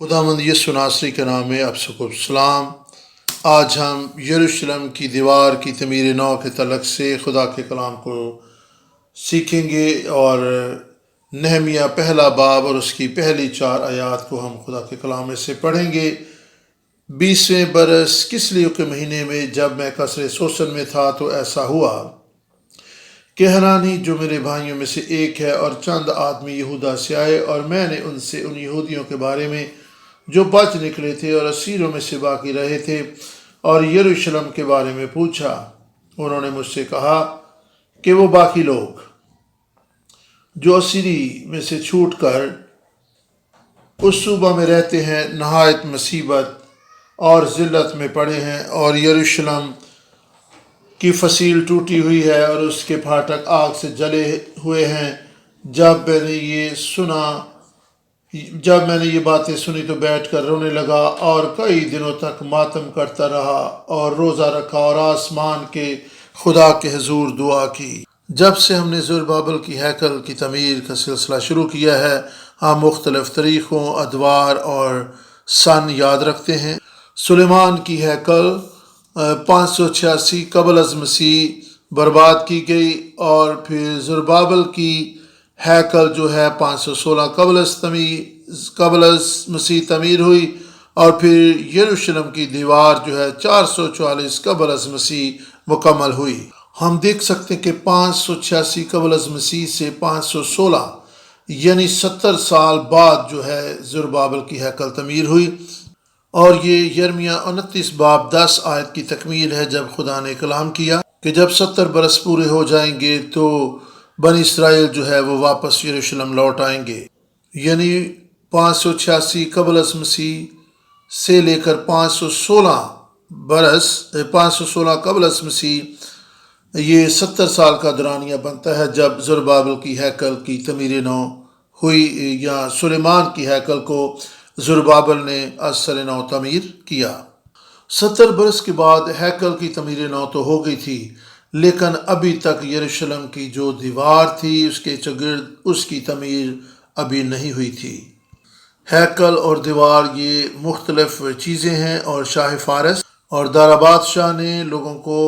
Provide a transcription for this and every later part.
خداوند یسوع ناصری کے نام میں آپ سب کو سلام۔ آج ہم یروشلم کی دیوار کی تعمیر نو کے تعلق سے خدا کے کلام کو سیکھیں گے، اور نہمیہ پہلا باب اور اس کی پہلی 4 آیات کو ہم خدا کے کلام میں سے پڑھیں گے۔ 20ویں برس کسلیو کے مہینے میں جب میں قصر سوسن میں تھا تو ایسا ہوا کہ حنانی جو میرے بھائیوں میں سے ایک ہے اور چند آدمی یہودا سے آئے، اور میں نے ان سے ان یہودیوں کے بارے میں جو بچ نکلے تھے اور اسیروں میں سے باقی رہے تھے اور یروشلم کے بارے میں پوچھا۔ انہوں نے مجھ سے کہا کہ وہ باقی لوگ جو اسیری میں سے چھوٹ کر اس صوبہ میں رہتے ہیں نہایت مصیبت اور ذلت میں پڑے ہیں، اور یروشلم کی فصیل ٹوٹی ہوئی ہے اور اس کے پھاٹک آگ سے جلے ہوئے ہیں۔ جب میں نے یہ باتیں سنی تو بیٹھ کر رونے لگا اور کئی دنوں تک ماتم کرتا رہا اور روزہ رکھا اور آسمان کے خدا کے حضور دعا کی۔ جب سے ہم نے زربابل کی ہیکل کی تعمیر کا سلسلہ شروع کیا ہے، ہم مختلف تاریخوں، ادوار اور سن یاد رکھتے ہیں۔ سلیمان کی ہیکل 586 قبل از مسیح برباد کی گئی، اور پھر زربابل کی ہیکل جو ہے 516 قبل از مسیح تعمیر ہوئی، اور پھر یروشلم کی دیوار جو ہے 444 قبل از مسیح مکمل ہوئی۔ ہم دیکھ سکتے ہیں کہ 586 قبل از مسیح سے 516 یعنی 70 سال بعد جو ہے زربابل کی ہیکل تعمیر ہوئی، اور یہ یرمیہ 29 باب 10 آیت کی تکمیل ہے، جب خدا نے کلام کیا کہ جب 70 برس پورے ہو جائیں گے تو بنی اسرائیل جو ہے وہ واپس یروشلم لوٹ آئیں گے۔ یعنی 586 قبل از مسیح سے لے کر 516 قبل از مسیح، یہ 70 سال کا دورانیہ بنتا ہے جب زربابل کی ہیکل کی تعمیر نو ہوئی، یا سلیمان کی ہیکل کو زربابل نے از سر نو تعمیر کیا۔ 70 برس کے بعد ہیکل کی تعمیر نو تو ہو گئی تھی، لیکن ابھی تک یروشلم کی جو دیوار تھی اس کے چگرد اس کی تعمیر ابھی نہیں ہوئی تھی۔ ہیکل اور دیوار یہ مختلف چیزیں ہیں، اور شاہ فارس اور داراباد شاہ نے لوگوں کو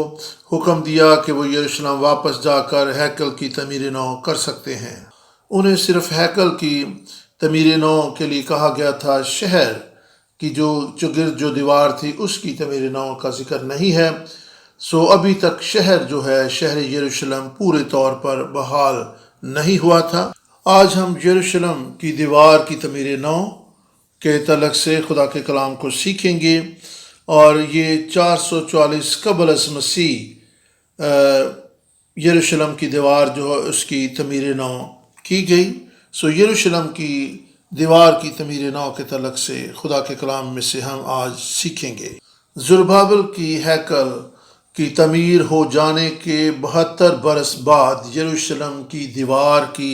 حکم دیا کہ وہ یروشلم واپس جا کر ہیکل کی تعمیر نو کر سکتے ہیں۔ انہیں صرف ہیکل کی تعمیر نو کے لیے کہا گیا تھا، شہر کی جو چگرد جو دیوار تھی اس کی تعمیر نو کا ذکر نہیں ہے۔ ابھی تک شہر جو ہے شہر یروشلم پورے طور پر بحال نہیں ہوا تھا۔ آج ہم یروشلم کی دیوار کی تعمیر نو کے تعلق سے خدا کے کلام کو سیکھیں گے، اور یہ 444 قبل از مسیح یروشلم کی دیوار جو ہے اس کی تعمیر نو کی گئی۔ یروشلم کی دیوار کی تعمیر نو کے تعلق سے خدا کے کلام میں سے ہم آج سیکھیں گے۔ زربابل کی ہیکل کی تعمیر ہو جانے کے 72 برس بعد یروشلم کی دیوار کی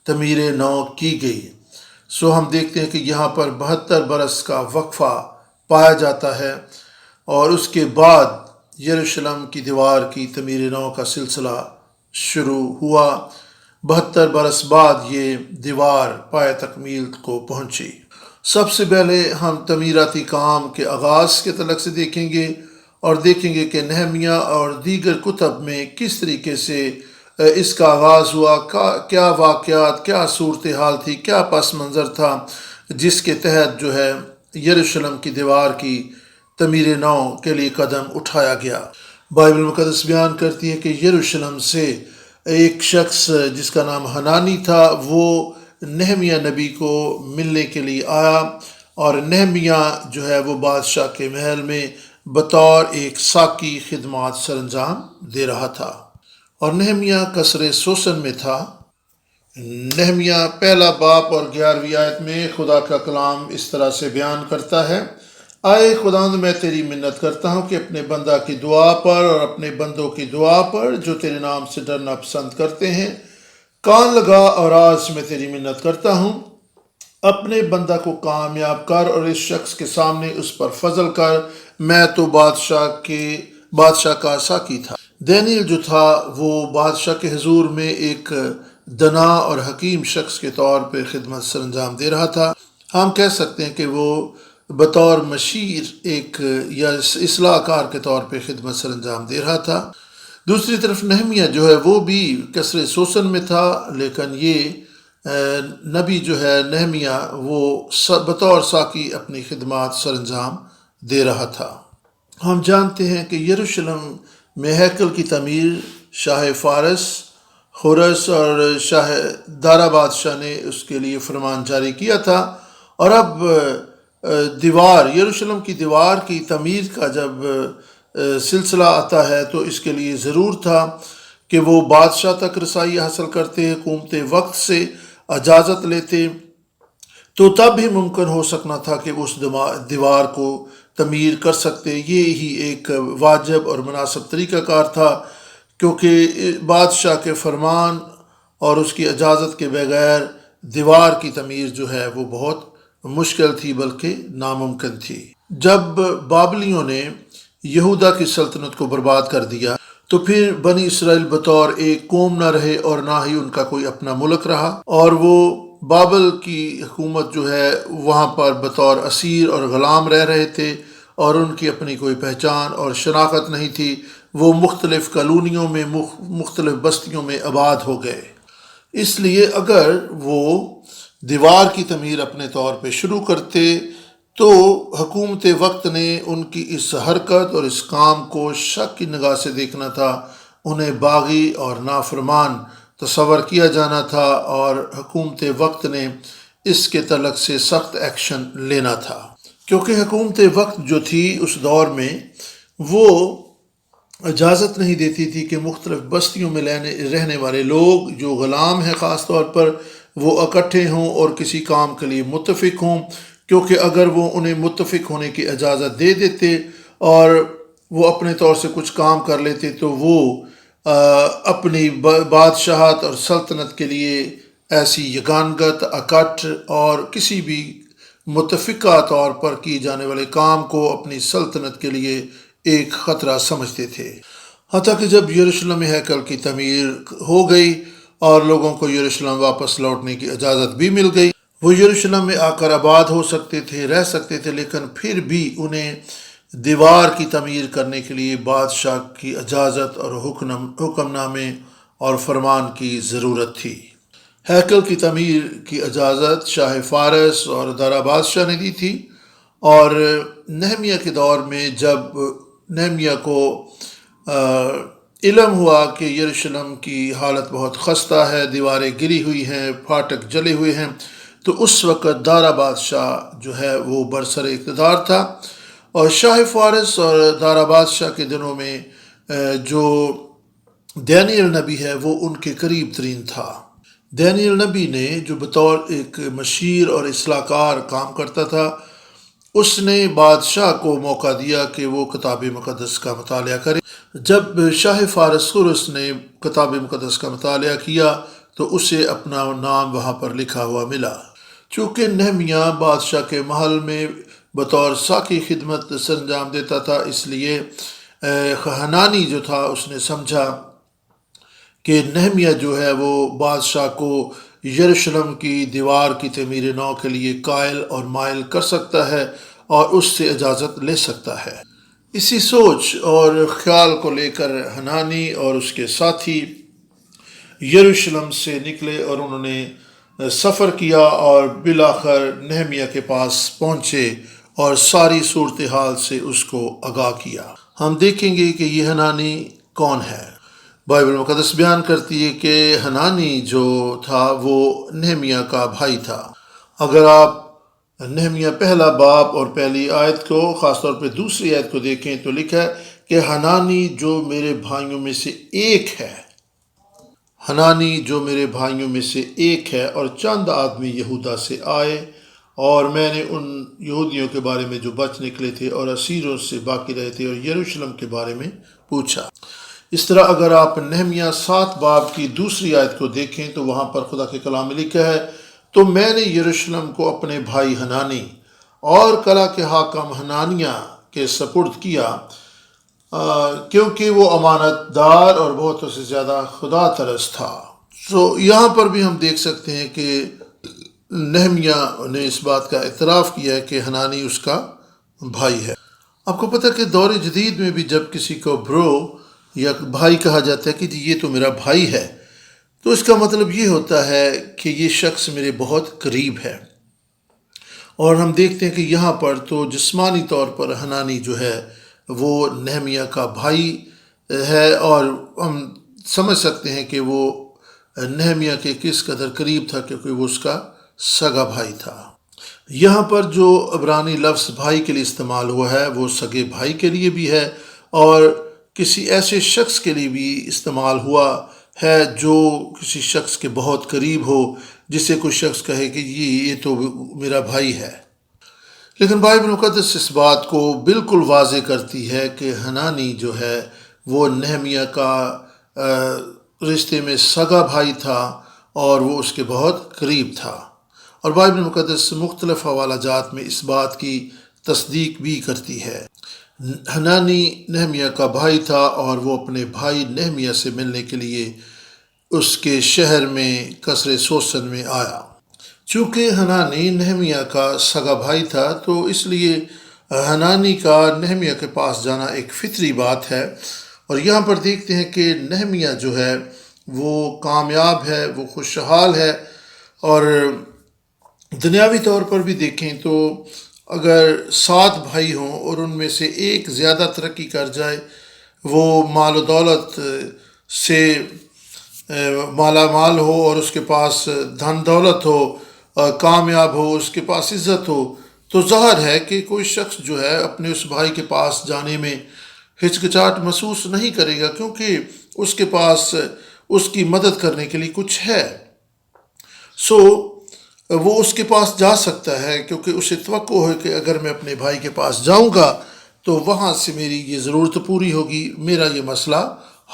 تعمیر نو کی گئی۔ ہم دیکھتے ہیں کہ یہاں پر 72 برس کا وقفہ پایا جاتا ہے، اور اس کے بعد یروشلم کی دیوار کی تعمیر نو کا سلسلہ شروع ہوا۔ 72 برس بعد یہ دیوار پائے تکمیل کو پہنچی۔ سب سے پہلے ہم تعمیراتی کام کے آغاز کے تعلق سے دیکھیں گے، اور دیکھیں گے کہ نہمیہ اور دیگر کتب میں کس طریقے سے اس کا آغاز ہوا، کیا واقعات، کیا صورتحال تھی، کیا پس منظر تھا جس کے تحت جو ہے یروشلم کی دیوار کی تعمیر نو کے لیے قدم اٹھایا گیا۔ بائبل مقدس بیان کرتی ہے کہ یروشلم سے ایک شخص جس کا نام حنانی تھا، وہ نہمیہ نبی کو ملنے کے لیے آیا، اور نہمیہ جو ہے وہ بادشاہ کے محل میں بطور ایک ساقی خدمات سر انجام دے رہا تھا، اور نہمیہ قصر سوسن میں تھا۔ نہمیہ پہلا باب اور 11ویں آیت میں خدا کا کلام اس طرح سے بیان کرتا ہے، آئے خداوند میں تیری منت کرتا ہوں کہ اپنے بندہ کی دعا پر اور اپنے بندوں کی دعا پر جو تیرے نام سے ڈرنا پسند کرتے ہیں کان لگا، اور آج میں تیری منت کرتا ہوں اپنے بندہ کو کامیاب کر، اور اس شخص کے سامنے اس پر فضل کر، میں تو بادشاہ کا ساقی تھا۔ دانیل جو تھا وہ بادشاہ کے حضور میں ایک دنا اور حکیم شخص کے طور پہ خدمت سر انجام دے رہا تھا۔ ہم کہہ سکتے ہیں کہ وہ بطور مشیر ایک یا اصلاح کار کے طور پہ خدمت سر انجام دے رہا تھا۔ دوسری طرف نہمیہ جو ہے وہ بھی کسر سوسن میں تھا، لیکن یہ نبی جو ہے نہمیہ وہ بطور ساقی اپنی خدمات سر انجام دے رہا تھا۔ ہم جانتے ہیں کہ یروشلم میں ہیکل کی تعمیر شاہ فارس، خورس اور شاہ دارا بادشاہ نے اس کے لیے فرمان جاری کیا تھا، اور اب یروشلم کی دیوار کی تعمیر کا جب سلسلہ آتا ہے تو اس کے لیے ضرور تھا کہ وہ بادشاہ تک رسائی حاصل کرتے، حکومت وقت سے اجازت لیتے، تو تب ہی ممکن ہو سکنا تھا کہ وہ اس دیوار کو تعمیر کر سکتے۔ یہ ہی ایک واجب اور مناسب طریقہ کار تھا، کیونکہ بادشاہ کے فرمان اور اس کی اجازت کے بغیر دیوار کی تعمیر جو ہے وہ بہت مشکل تھی، بلکہ ناممکن تھی۔ جب بابلیوں نے یہودا کی سلطنت کو برباد کر دیا تو پھر بنی اسرائیل بطور ایک قوم نہ رہے اور نہ ہی ان کا کوئی اپنا ملک رہا، اور وہ بابل کی حکومت جو ہے وہاں پر بطور اسیر اور غلام رہ رہے تھے، اور ان کی اپنی کوئی پہچان اور شناخت نہیں تھی۔ وہ مختلف کالونیوں میں، مختلف بستیوں میں آباد ہو گئے۔ اس لیے اگر وہ دیوار کی تعمیر اپنے طور پہ شروع کرتے تو حکومت وقت نے ان کی اس حرکت اور اس کام کو شک کی نگاہ سے دیکھنا تھا، انہیں باغی اور نافرمان تصور کیا جانا تھا، اور حکومت وقت نے اس کے تعلق سے سخت ایکشن لینا تھا، کیونکہ حکومت وقت جو تھی اس دور میں وہ اجازت نہیں دیتی تھی کہ مختلف بستیوں میں رہنے والے لوگ جو غلام ہیں خاص طور پر وہ اکٹھے ہوں اور کسی کام کے لیے متفق ہوں، کیونکہ اگر وہ انہیں متفق ہونے کی اجازت دے دیتے اور وہ اپنے طور سے کچھ کام کر لیتے تو وہ اپنی بادشاہت اور سلطنت کے لیے ایسی یگانگت، اکٹھ اور کسی بھی متفقہ طور پر کی جانے والے کام کو اپنی سلطنت کے لیے ایک خطرہ سمجھتے تھے۔ حتیٰ کہ جب یروشلم ہیکل کی تعمیر ہو گئی اور لوگوں کو یروشلم واپس لوٹنے کی اجازت بھی مل گئی، وہ یروشلم میں آ کر آباد ہو سکتے تھے، رہ سکتے تھے، لیکن پھر بھی انہیں دیوار کی تعمیر کرنے کے لیے بادشاہ کی اجازت اور حکم نامے اور فرمان کی ضرورت تھی۔ ہیکل کی تعمیر کی اجازت شاہ فارس اور دارا بادشاہ نے دی تھی، اور نہمیہ کے دور میں جب نہمیہ کو علم ہوا کہ یروشلم کی حالت بہت خستہ ہے، دیواریں گری ہوئی ہیں، پھاٹک جلے ہوئے ہیں، تو اس وقت دارا بادشاہ جو ہے وہ برسر اقتدار تھا، اور شاہ فارس اور دارا بادشاہ کے دنوں میں جو دانیل نبی ہے وہ ان کے قریب ترین تھا۔ دانیل نبی نے جو بطور ایک مشیر اور اصلاح کار کام کرتا تھا، اس نے بادشاہ کو موقع دیا کہ وہ کتاب مقدس کا مطالعہ کرے۔ جب شاہ فارس خورس نے کتاب مقدس کا مطالعہ کیا تو اسے اپنا نام وہاں پر لکھا ہوا ملا۔ چونکہ نہمیہ بادشاہ کے محل میں بطور ساقی خدمت سر انجام دیتا تھا، اس لیے حنانی جو تھا اس نے سمجھا کہ نہمیہ جو ہے وہ بادشاہ کو یروشلم کی دیوار کی تعمیر نو کے لیے قائل اور مائل کر سکتا ہے اور اس سے اجازت لے سکتا ہے۔ اسی سوچ اور خیال کو لے کر حنانی اور اس کے ساتھی یروشلم سے نکلے اور انہوں نے سفر کیا اور بالآخر نہمیہ کے پاس پہنچے اور ساری صورتحال سے اس کو آگاہ کیا۔ ہم دیکھیں گے کہ یہ حنانی کون ہے۔ بائبل مقدس بیان کرتی ہے کہ حنانی جو تھا وہ نہمیہ کا بھائی تھا۔ اگر آپ نہمیہ پہلا باب اور پہلی آیت کو، خاص طور پہ دوسری آیت کو دیکھیں تو لکھا ہے کہ حنانی جو میرے بھائیوں میں سے ایک ہے، حنانی جو میرے بھائیوں میں سے ایک ہے، اور چند آدمی یہودا سے آئے اور میں نے ان یہودیوں کے بارے میں جو بچ نکلے تھے اور اسیروں سے باقی رہے تھے اور یروشلم کے بارے میں پوچھا۔ اس طرح اگر آپ نہمیہ 7 باب کی دوسری آیت کو دیکھیں تو وہاں پر خدا کے کلام میں لکھا ہے، تو میں نے یروشلم کو اپنے بھائی حنانی اور قلعہ کے حاکم حنانیہ کے سپرد کیا، کیونکہ وہ امانت دار اور بہتوں سے زیادہ خدا ترس تھا۔ یہاں پر بھی ہم دیکھ سکتے ہیں کہ نہمیہ نے اس بات کا اعتراف کیا ہے کہ حنانی اس کا بھائی ہے۔ آپ کو پتہ ہے کہ دور جدید میں بھی جب کسی کو برو یا بھائی کہا جاتا ہے کہ جی یہ تو میرا بھائی ہے، تو اس کا مطلب یہ ہوتا ہے کہ یہ شخص میرے بہت قریب ہے۔ اور ہم دیکھتے ہیں کہ یہاں پر تو جسمانی طور پر حنانی جو ہے وہ نہمیہ کا بھائی ہے، اور ہم سمجھ سکتے ہیں کہ وہ نہمیہ کے کس قدر قریب تھا، کیونکہ وہ اس کا سگا بھائی تھا۔ یہاں پر جو عبرانی لفظ بھائی کے لیے استعمال ہوا ہے وہ سگے بھائی کے لیے بھی ہے، اور کسی ایسے شخص کے لیے بھی استعمال ہوا ہے جو کسی شخص کے بہت قریب ہو، جسے کوئی شخص کہے کہ یہ تو میرا بھائی ہے۔ لیکن بائبل مقدس اس بات کو بالکل واضح کرتی ہے کہ حنانی جو ہے وہ نہمیہ کا رشتے میں سگا بھائی تھا، اور وہ اس کے بہت قریب تھا۔ اور بائبل مقدس مختلف حوالہ جات میں اس بات کی تصدیق بھی کرتی ہے۔ حنانی نہمیہ کا بھائی تھا، اور وہ اپنے بھائی نہمیہ سے ملنے کے لیے اس کے شہر میں قصر سوسن میں آیا۔ چونکہ حنانی نہمیہ کا سگا بھائی تھا، تو اس لیے حنانی کا نہمیہ کے پاس جانا ایک فطری بات ہے۔ اور یہاں پر دیکھتے ہیں کہ نہمیہ جو ہے وہ کامیاب ہے، وہ خوشحال ہے، اور دنیاوی طور پر بھی دیکھیں تو اگر 7 بھائی ہوں اور ان میں سے ایک زیادہ ترقی کر جائے، وہ مال و دولت سے مالا مال ہو، اور اس کے پاس دھن دولت ہو، کامیاب ہو، اس کے پاس عزت ہو، تو ظاہر ہے کہ کوئی شخص جو ہے اپنے اس بھائی کے پاس جانے میں ہچکچاہٹ محسوس نہیں کرے گا، کیونکہ اس کے پاس اس کی مدد کرنے کے لیے کچھ ہے۔ سو وہ اس کے پاس جا سکتا ہے، کیونکہ اسے توقع ہے کہ اگر میں اپنے بھائی کے پاس جاؤں گا تو وہاں سے میری یہ ضرورت پوری ہوگی، میرا یہ مسئلہ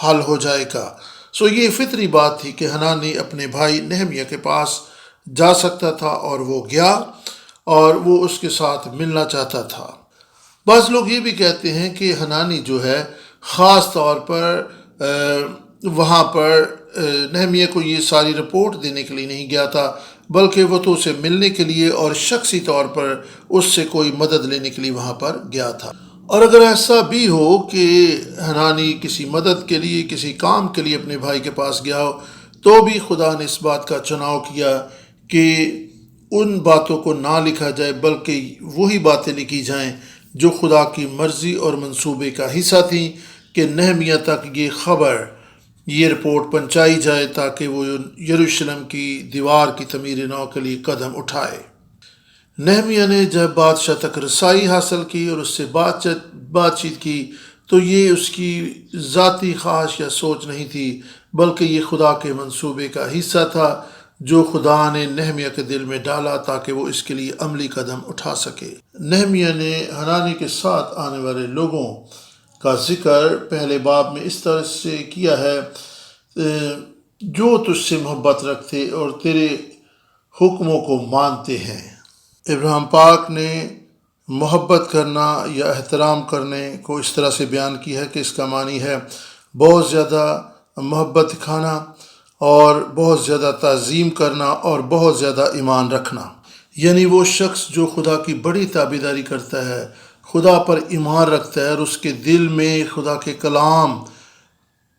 حل ہو جائے گا۔ سو یہ فطری بات تھی کہ حنانی اپنے بھائی نہمیہ کے پاس جا سکتا تھا، اور وہ گیا، اور وہ اس کے ساتھ ملنا چاہتا تھا۔ بعض لوگ یہ بھی کہتے ہیں کہ حنانی جو ہے خاص طور پر وہاں پر نہمیہ کو یہ ساری رپورٹ دینے کے لیے نہیں گیا تھا، بلکہ وہ تو اسے ملنے کے لیے اور شخصی طور پر اس سے کوئی مدد لینے کے لیے وہاں پر گیا تھا۔ اور اگر ایسا بھی ہو کہ حنانی کسی مدد کے لیے، کسی کام کے لیے اپنے بھائی کے پاس گیا ہو، تو بھی خدا نے اس بات کا چناؤ کیا کہ ان باتوں کو نہ لکھا جائے، بلکہ وہی باتیں لکھی جائیں جو خدا کی مرضی اور منصوبے کا حصہ تھیں، کہ نہمیہ تک یہ خبر، یہ رپورٹ پہنچائی جائے تاکہ وہ یروشلم کی دیوار کی تعمیر نو کے لیے قدم اٹھائے۔ نہمیہ نے جب بادشاہ تک رسائی حاصل کی اور اس سے بات چیت کی، تو یہ اس کی ذاتی خواہش یا سوچ نہیں تھی، بلکہ یہ خدا کے منصوبے کا حصہ تھا جو خدا نے نہمیہ کے دل میں ڈالا تاکہ وہ اس کے لیے عملی قدم اٹھا سکے۔ نہمیہ نے حنانی کے ساتھ آنے والے لوگوں کا ذکر پہلے باب میں اس طرح سے کیا ہے، جو تجھ سے محبت رکھتے اور تیرے حکموں کو مانتے ہیں۔ ابراہیم پاک نے محبت کرنا یا احترام کرنے کو اس طرح سے بیان کیا ہے کہ اس کا معنی ہے بہت زیادہ محبت دکھانا، اور بہت زیادہ تعظیم کرنا، اور بہت زیادہ ایمان رکھنا۔ یعنی وہ شخص جو خدا کی بڑی تابعداری کرتا ہے، خدا پر ایمان رکھتا ہے، اور اس کے دل میں خدا کے کلام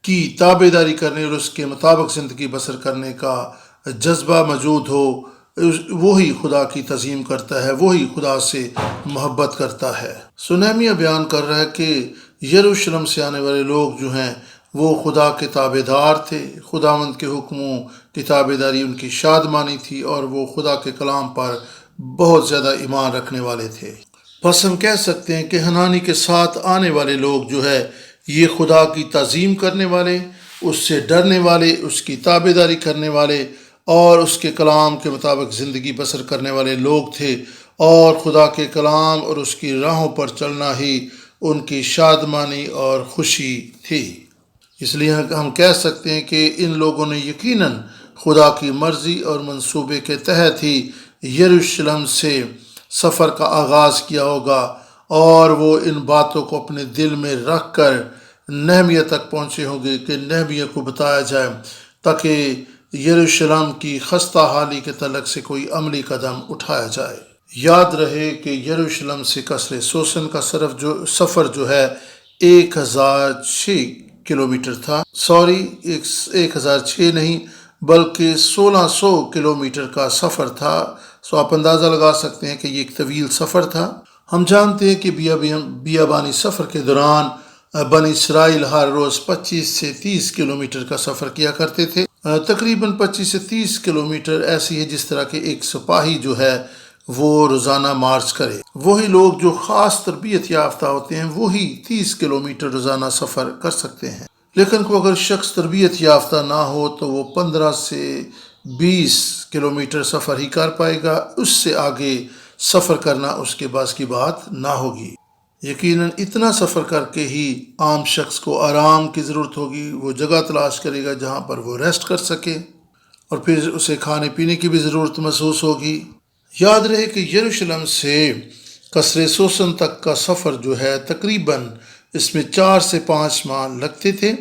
کی تابعداری کرنے اور اس کے مطابق زندگی بسر کرنے کا جذبہ موجود ہو، وہی خدا کی تعظیم کرتا ہے، وہی خدا سے محبت کرتا ہے۔ نہمیہ بیان کر رہا ہے کہ یروشلم سے آنے والے لوگ جو ہیں وہ خدا کے تابع دار تھے، خداوند کے حکموں کی تابع داری ان کی شادمانی تھی، اور وہ خدا کے کلام پر بہت زیادہ ایمان رکھنے والے تھے۔ بس ہم کہہ سکتے ہیں کہ حنانی کے ساتھ آنے والے لوگ جو ہے یہ خدا کی تعظیم کرنے والے، اس سے ڈرنے والے، اس کی تابع داری کرنے والے، اور اس کے کلام کے مطابق زندگی بسر کرنے والے لوگ تھے، اور خدا کے کلام اور اس کی راہوں پر چلنا ہی ان کی شادمانی اور خوشی تھی۔ اس لیے ہم کہہ سکتے ہیں کہ ان لوگوں نے یقیناً خدا کی مرضی اور منصوبے کے تحت ہی یروشلم سے سفر کا آغاز کیا ہوگا، اور وہ ان باتوں کو اپنے دل میں رکھ کر نہمیہ تک پہنچے ہوں گے کہ نہمیہ کو بتایا جائے، تاکہ یروشلم کی خستہ حالی کے تعلق سے کوئی عملی قدم اٹھایا جائے۔ یاد رہے کہ یروشلم سے قصر سوسن کا سفر جو ہے 1006 کلومیٹر تھا، 1006 نہیں بلکہ 1600 کلومیٹر کا سفر تھا۔ آپ اندازہ لگا سکتے ہیں کہ یہ ایک طویل سفر تھا۔ ہم جانتے ہیں کہ بیابانی سفر کے دوران بنی اسرائیل ہر روز 25 سے 30 کلومیٹر کا سفر کیا کرتے تھے۔ تقریباً 25 سے 30 کلومیٹر ایسی ہے جس طرح کہ ایک سپاہی جو ہے وہ روزانہ مارچ کرے۔ وہی لوگ جو خاص تربیت یافتہ ہوتے ہیں وہی 30 کلومیٹر روزانہ سفر کر سکتے ہیں، لیکن اگر شخص تربیت یافتہ نہ ہو تو وہ 15 سے 20 کلومیٹر سفر ہی کر پائے گا، اس سے آگے سفر کرنا اس کے بس کی بات نہ ہوگی۔ یقیناً اتنا سفر کر کے ہی عام شخص کو آرام کی ضرورت ہوگی، وہ جگہ تلاش کرے گا جہاں پر وہ ریسٹ کر سکے، اور پھر اسے کھانے پینے کی بھی ضرورت محسوس ہوگی۔ یاد رہے کہ یروشلم سے قصر سوسن تک کا سفر جو ہے تقریباً اس میں 4 سے 5 ماہ لگتے تھے،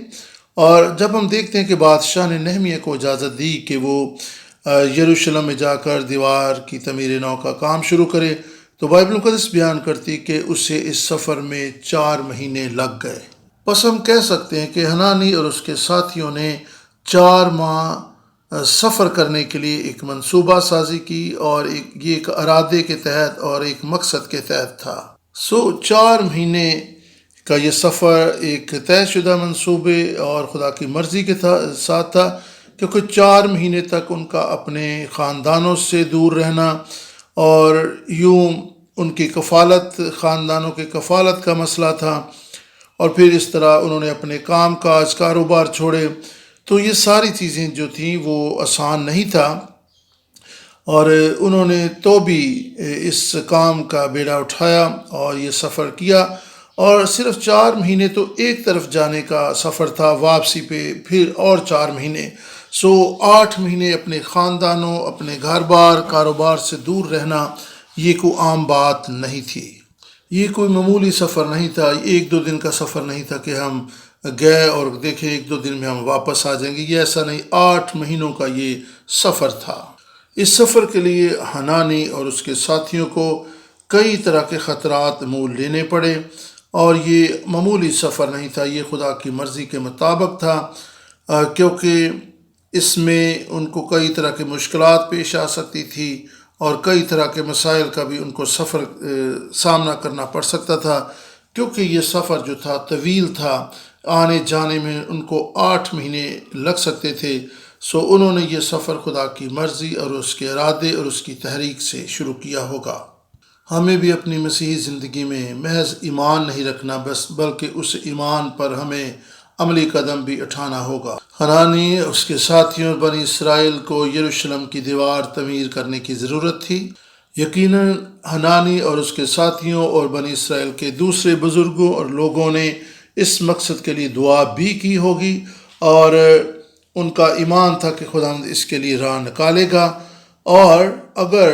اور جب ہم دیکھتے ہیں کہ بادشاہ نے نہمیہ کو اجازت دی کہ وہ یروشلم میں جا کر دیوار کی تعمیر نو کا کام شروع کرے، تو بائبل مقدس بیان کرتی کہ اسے اس سفر میں 4 مہینے لگ گئے۔ بس ہم کہہ سکتے ہیں کہ حنانی اور اس کے ساتھیوں نے 4 ماہ سفر کرنے کے لیے ایک منصوبہ سازی کی، اور یہ ایک ارادے کے تحت اور ایک مقصد کے تحت تھا۔ 4 مہینے کا یہ سفر ایک طے شدہ منصوبے اور خدا کی مرضی کے ساتھ تھا، کیونکہ 4 مہینے تک ان کا اپنے خاندانوں سے دور رہنا، اور یوں ان کی کفالت، خاندانوں کی کفالت کا مسئلہ تھا، اور پھر اس طرح انہوں نے اپنے کام کاج کاروبار چھوڑے۔ تو یہ ساری چیزیں جو تھیں وہ آسان نہیں تھا، اور انہوں نے تو بھی اس کام کا بیڑا اٹھایا اور یہ سفر کیا، اور صرف 4 مہینے تو ایک طرف جانے کا سفر تھا، واپسی پہ پھر اور 4 مہینے، 8 مہینے اپنے خاندانوں، اپنے گھر بار کاروبار سے دور رہنا یہ کوئی عام بات نہیں تھی۔ یہ کوئی معمولی سفر نہیں تھا، 1-2 دن کا سفر نہیں تھا کہ ہم گئے اور دیکھیں 1-2 دن میں ہم واپس آ جائیں گے، یہ ایسا نہیں، 8 مہینوں کا یہ سفر تھا۔ اس سفر کے لیے حنانی اور اس کے ساتھیوں کو کئی طرح کے خطرات مول لینے پڑے، اور یہ معمولی سفر نہیں تھا، یہ خدا کی مرضی کے مطابق تھا، کیونکہ اس میں ان کو کئی طرح کی مشکلات پیش آ سکتی تھی، اور کئی طرح کے مسائل کا بھی ان کو سامنا کرنا پڑ سکتا تھا، کیونکہ یہ سفر جو تھا طویل تھا، آنے جانے میں ان کو 8 مہینے لگ سکتے تھے۔ انہوں نے یہ سفر خدا کی مرضی اور اس کے ارادے اور اس کی تحریک سے شروع کیا ہوگا۔ ہمیں بھی اپنی مسیحی زندگی میں محض ایمان نہیں رکھنا، بلکہ اس ایمان پر ہمیں عملی قدم بھی اٹھانا ہوگا۔ حنانی اس کے ساتھیوں بنی اسرائیل کو یروشلم کی دیوار تعمیر کرنے کی ضرورت تھی۔ یقیناً حنانی اور اس کے ساتھیوں اور بنی اسرائیل کے دوسرے بزرگوں اور لوگوں نے اس مقصد کے لیے دعا بھی کی ہوگی، اور ان کا ایمان تھا کہ خداوند اس کے لیے راہ نکالے گا، اور اگر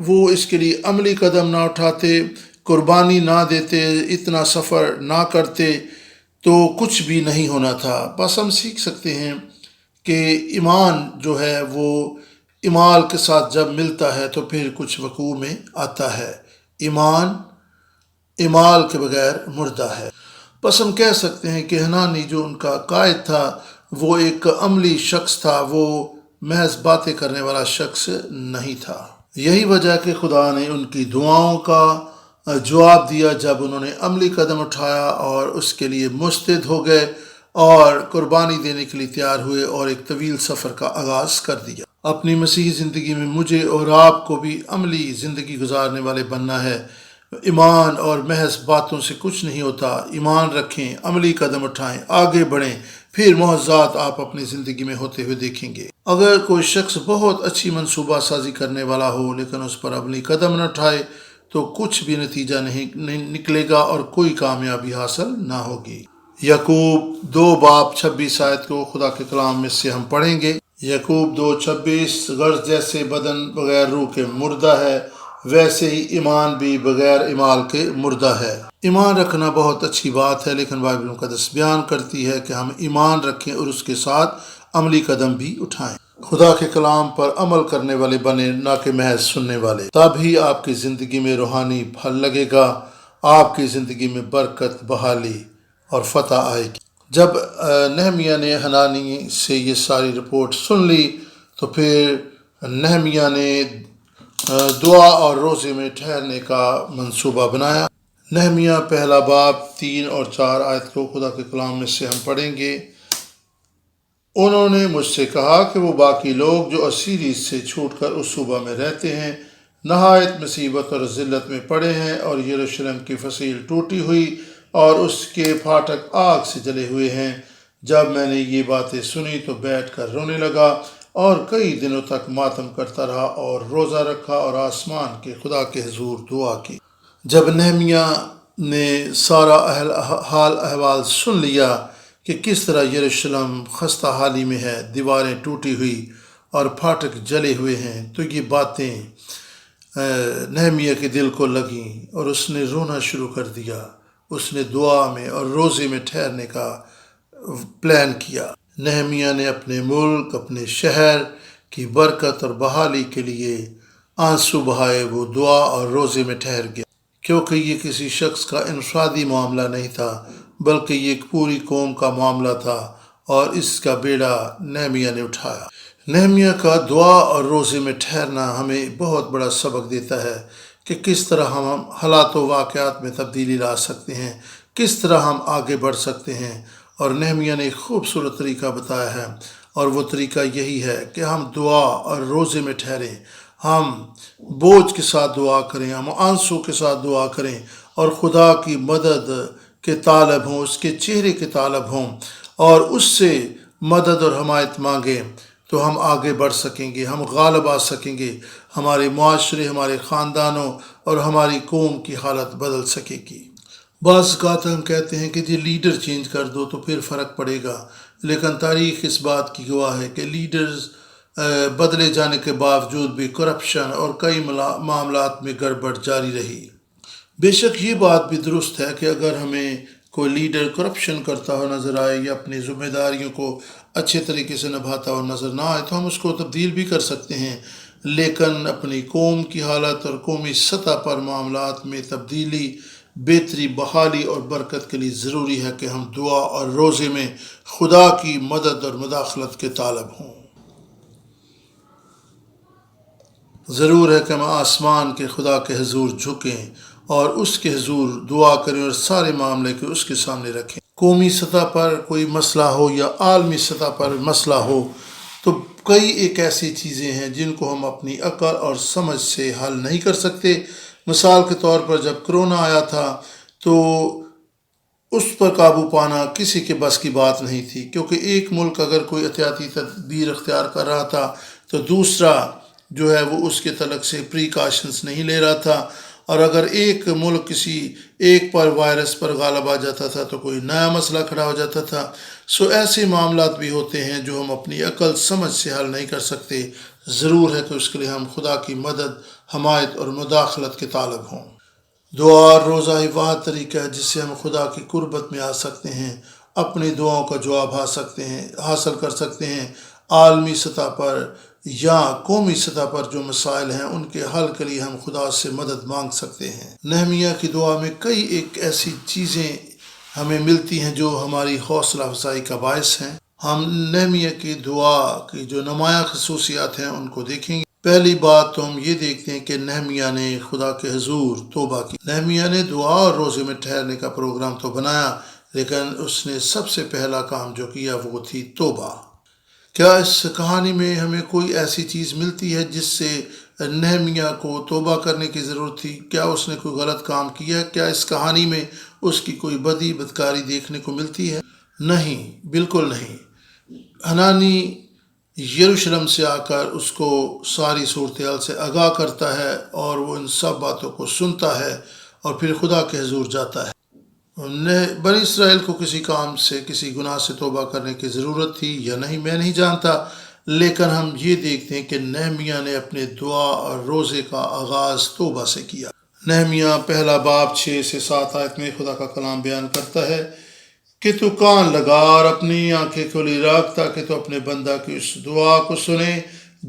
وہ اس کے لیے عملی قدم نہ اٹھاتے، قربانی نہ دیتے، اتنا سفر نہ کرتے تو کچھ بھی نہیں ہونا تھا۔ بس ہم سیکھ سکتے ہیں کہ ایمان جو ہے وہ اعمال کے ساتھ جب ملتا ہے تو پھر کچھ وقوع میں آتا ہے۔ ایمان اعمال کے بغیر مردہ ہے۔ بس ہم کہہ سکتے ہیں کہ حنانی جو ان کا قائد تھا وہ ایک عملی شخص تھا، وہ محض باتیں کرنے والا شخص نہیں تھا۔ یہی وجہ کہ خدا نے ان کی دعاؤں کا جواب دیا جب انہوں نے عملی قدم اٹھایا اور اس کے لیے مستعد ہو گئے اور قربانی دینے کے لیے تیار ہوئے اور ایک طویل سفر کا آغاز کر دیا۔ اپنی مسیحی زندگی میں مجھے اور آپ کو بھی عملی زندگی گزارنے والے بننا ہے۔ ایمان اور محض باتوں سے کچھ نہیں ہوتا، ایمان رکھیں، عملی قدم اٹھائیں، آگے بڑھیں، پھر معجزات آپ اپنی زندگی میں ہوتے ہوئے دیکھیں گے۔ اگر کوئی شخص بہت اچھی منصوبہ سازی کرنے والا ہو لیکن اس پر عملی قدم نہ اٹھائے تو کچھ بھی نتیجہ نہیں نکلے گا اور کوئی کامیابی حاصل نہ ہوگی۔ یعقوب 2:26 کو خدا کے کلام میں سے ہم پڑھیں گے۔ یعقوب 2:26 غرض جیسے بدن بغیر روح کے مردہ ہے، ویسے ہی ایمان بھی بغیر اعمال کے مردہ ہے۔ ایمان رکھنا بہت اچھی بات ہے، لیکن بائبل مقدس بیان کرتی ہے کہ ہم ایمان رکھیں اور اس کے ساتھ عملی قدم بھی اٹھائیں۔ خدا کے کلام پر عمل کرنے والے بنے، نہ کہ محض سننے والے۔ تب ہی آپ کی زندگی میں روحانی پھل لگے گا، آپ کی زندگی میں برکت، بحالی اور فتح آئے گی۔ جب نہمیہ نے حنانی سے یہ ساری رپورٹ سن لی تو پھر نہمیہ نے دعا اور روزے میں ٹھہرنے کا منصوبہ بنایا۔ نہمیہ پہلا باب 3 اور 4 آیت کو خدا کے کلام میں سے ہم پڑھیں گے۔ انہوں نے مجھ سے کہا کہ وہ باقی لوگ جو اسیری سے چھوٹ کر اس صوبہ میں رہتے ہیں نہایت مصیبت اور ذلت میں پڑے ہیں، اور یروشلم کی فصیل ٹوٹی ہوئی اور اس کے پھاٹک آگ سے جلے ہوئے ہیں۔ جب میں نے یہ باتیں سنی تو بیٹھ کر رونے لگا اور کئی دنوں تک ماتم کرتا رہا اور روزہ رکھا اور آسمان کے خدا کے حضور دعا کی۔ جب نہمیہ نے سارا حال احوال سن لیا کہ کس طرح یروشلم خستہ حالی میں ہے، دیواریں ٹوٹی ہوئی اور پھاٹک جلے ہوئے ہیں، تو یہ باتیں نہمیہ کے دل کو لگیں اور اس نے رونا شروع کر دیا۔ اس نے دعا میں اور روزے میں ٹھہرنے کا پلان کیا۔ نہمیہ نے اپنے ملک، اپنے شہر کی برکت اور بحالی کے لیے آنسو بہائے۔ وہ دعا اور روزے میں ٹھہر گیا، کیونکہ یہ کسی شخص کا انفرادی معاملہ نہیں تھا، بلکہ یہ ایک پوری قوم کا معاملہ تھا، اور اس کا بیڑا نہمیہ نے اٹھایا۔ نہمیہ کا دعا اور روزے میں ٹھہرنا ہمیں بہت بڑا سبق دیتا ہے کہ کس طرح ہم حالات و واقعات میں تبدیلی لا سکتے ہیں، کس طرح ہم آگے بڑھ سکتے ہیں۔ اور نہمیہ نے ایک خوبصورت طریقہ بتایا ہے، اور وہ طریقہ یہی ہے کہ ہم دعا اور روزے میں ٹھہریں، ہم بوجھ کے ساتھ دعا کریں، ہم آنسو کے ساتھ دعا کریں اور خدا کی مدد کے طالب ہوں، اس کے چہرے کے طالب ہوں اور اس سے مدد اور حمایت مانگیں، تو ہم آگے بڑھ سکیں گے، ہم غالب آ سکیں گے، ہمارے معاشرے، ہمارے خاندانوں اور ہماری قوم کی حالت بدل سکے گی۔ بعض اوقات ہم کہتے ہیں کہ یہ لیڈر چینج کر دو تو پھر فرق پڑے گا، لیکن تاریخ اس بات کی گواہ ہے کہ لیڈرز بدلے جانے کے باوجود بھی کرپشن اور کئی معاملات میں گڑبڑ جاری رہی۔ بے شک یہ بات بھی درست ہے کہ اگر ہمیں کوئی لیڈر کرپشن کرتا ہو نظر آئے یا اپنی ذمہ داریوں کو اچھے طریقے سے نبھاتا ہو نظر نہ آئے تو ہم اس کو تبدیل بھی کر سکتے ہیں، لیکن اپنی قوم کی حالت اور قومی سطح پر معاملات میں تبدیلی، بہتری، بحالی اور برکت کے لیے ضروری ہے کہ ہم دعا اور روزے میں خدا کی مدد اور مداخلت کے طالب ہوں۔ ضرور ہے کہ ہم آسمان کے خدا کے حضور جھکیں اور اس کے حضور دعا کریں اور سارے معاملے کو اس کے سامنے رکھیں۔ قومی سطح پر کوئی مسئلہ ہو یا عالمی سطح پر مسئلہ ہو تو کئی ایک ایسی چیزیں ہیں جن کو ہم اپنی عقل اور سمجھ سے حل نہیں کر سکتے۔ مثال کے طور پر جب کرونا آیا تھا تو اس پر قابو پانا کسی کے بس کی بات نہیں تھی، کیونکہ ایک ملک اگر کوئی احتیاطی تدبیر اختیار کر رہا تھا تو دوسرا جو ہے وہ اس کے تعلق سے پریکاشنز نہیں لے رہا تھا، اور اگر ایک ملک کسی ایک پر وائرس پر غالب آ جاتا تھا تو کوئی نیا مسئلہ کھڑا ہو جاتا تھا۔ ایسے معاملات بھی ہوتے ہیں جو ہم اپنی عقل سمجھ سے حل نہیں کر سکتے۔ ضرور ہے کہ اس کے لیے ہم خدا کی مدد، حمایت اور مداخلت کے طالب ہوں۔ دعا اور روزہ ہی وہ طریقہ ہے جس سے ہم خدا کی قربت میں آ سکتے ہیں، اپنی دعاؤں کا جواب حاصل کر سکتے ہیں۔ عالمی سطح پر یا قومی سطح پر جو مسائل ہیں ان کے حل کے لیے ہم خدا سے مدد مانگ سکتے ہیں۔ نہمیہ کی دعا میں کئی ایک ایسی چیزیں ہمیں ملتی ہیں جو ہماری حوصلہ افزائی کا باعث ہیں۔ ہم نہمیہ کی دعا کی جو نمایاں خصوصیات ہیں ان کو دیکھیں گے۔ پہلی بات تو ہم یہ دیکھتے ہیں کہ نہمیہ نے خدا کے حضور توبہ کی۔ نہمیہ نے دعا اور روزے میں ٹھہرنے کا پروگرام تو بنایا، لیکن اس نے سب سے پہلا کام جو کیا وہ تھی توبہ۔ کیا اس کہانی میں ہمیں کوئی ایسی چیز ملتی ہے جس سے نہمیہ کو توبہ کرنے کی ضرورت تھی؟ کیا اس نے کوئی غلط کام کیا؟ کیا اس کہانی میں اس کی کوئی بدکاری دیکھنے کو ملتی ہے؟ نہیں، بالکل نہیں۔ حنانی یروشلم سے آ کر اس کو ساری صورتحال سے آگاہ کرتا ہے اور وہ ان سب باتوں کو سنتا ہے اور پھر خدا کے حضور جاتا ہے۔ بنی اسرائیل کو کسی کام سے، کسی گناہ سے توبہ کرنے کی ضرورت تھی یا نہیں میں نہیں جانتا، لیکن ہم یہ دیکھتے ہیں کہ نہمیہ نے اپنے دعا اور روزے کا آغاز توبہ سے کیا۔ نہمیہ پہلا باب 6 سے 7 آیت میں خدا کا کلام بیان کرتا ہے کہ تو کان لگا اور اپنی آنکھیں کھلی رکھ تاکہ تو اپنے بندہ کی اس دعا کو سنے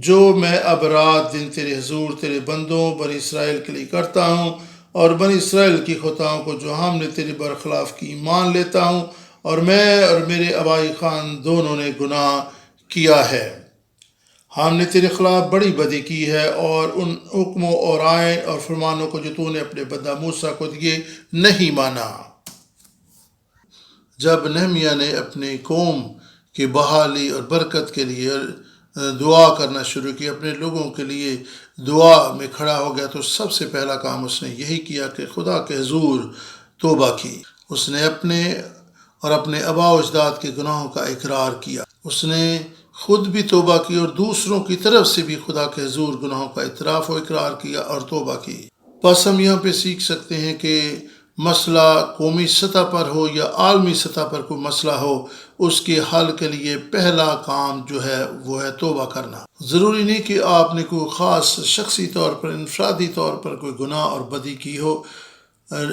جو میں اب رات دن تیرے حضور تیرے بندوں بنی اسرائیل کے لیے کرتا ہوں، اور بنی اسرائیل کی خطاؤں کو جو ہم نے تیرے برخلاف کی مان لیتا ہوں، اور میں اور میرے آبائی خان دونوں نے گناہ کیا ہے۔ ہم نے تیرے خلاف بڑی بدی کی ہے اور ان حکموں اور آئین اور فرمانوں کو جو تو نے اپنے بندہ موسیٰ کو دیے نہیں مانا۔ جب نہمیہ نے اپنی قوم کی بحالی اور برکت کے لیے دعا کرنا شروع کی، اپنے لوگوں کے لیے دعا میں کھڑا ہو گیا، تو سب سے پہلا کام اس نے یہی کیا کہ خدا کے حضور توبہ کی۔ اس نے اپنے آباء و اجداد کے گناہوں کا اقرار کیا۔ اس نے خود بھی توبہ کی اور دوسروں کی طرف سے بھی خدا کے حضور گناہوں کا اعتراف و اقرار کیا اور توبہ کی۔ بس ہم یہاں پہ سیکھ سکتے ہیں کہ مسئلہ قومی سطح پر ہو یا عالمی سطح پر کوئی مسئلہ ہو، اس کے حل کے لیے پہلا کام جو ہے وہ ہے توبہ کرنا۔ ضروری نہیں کہ آپ نے کوئی خاص شخصی طور پر انفرادی طور پر کوئی گناہ اور بدی کی ہو،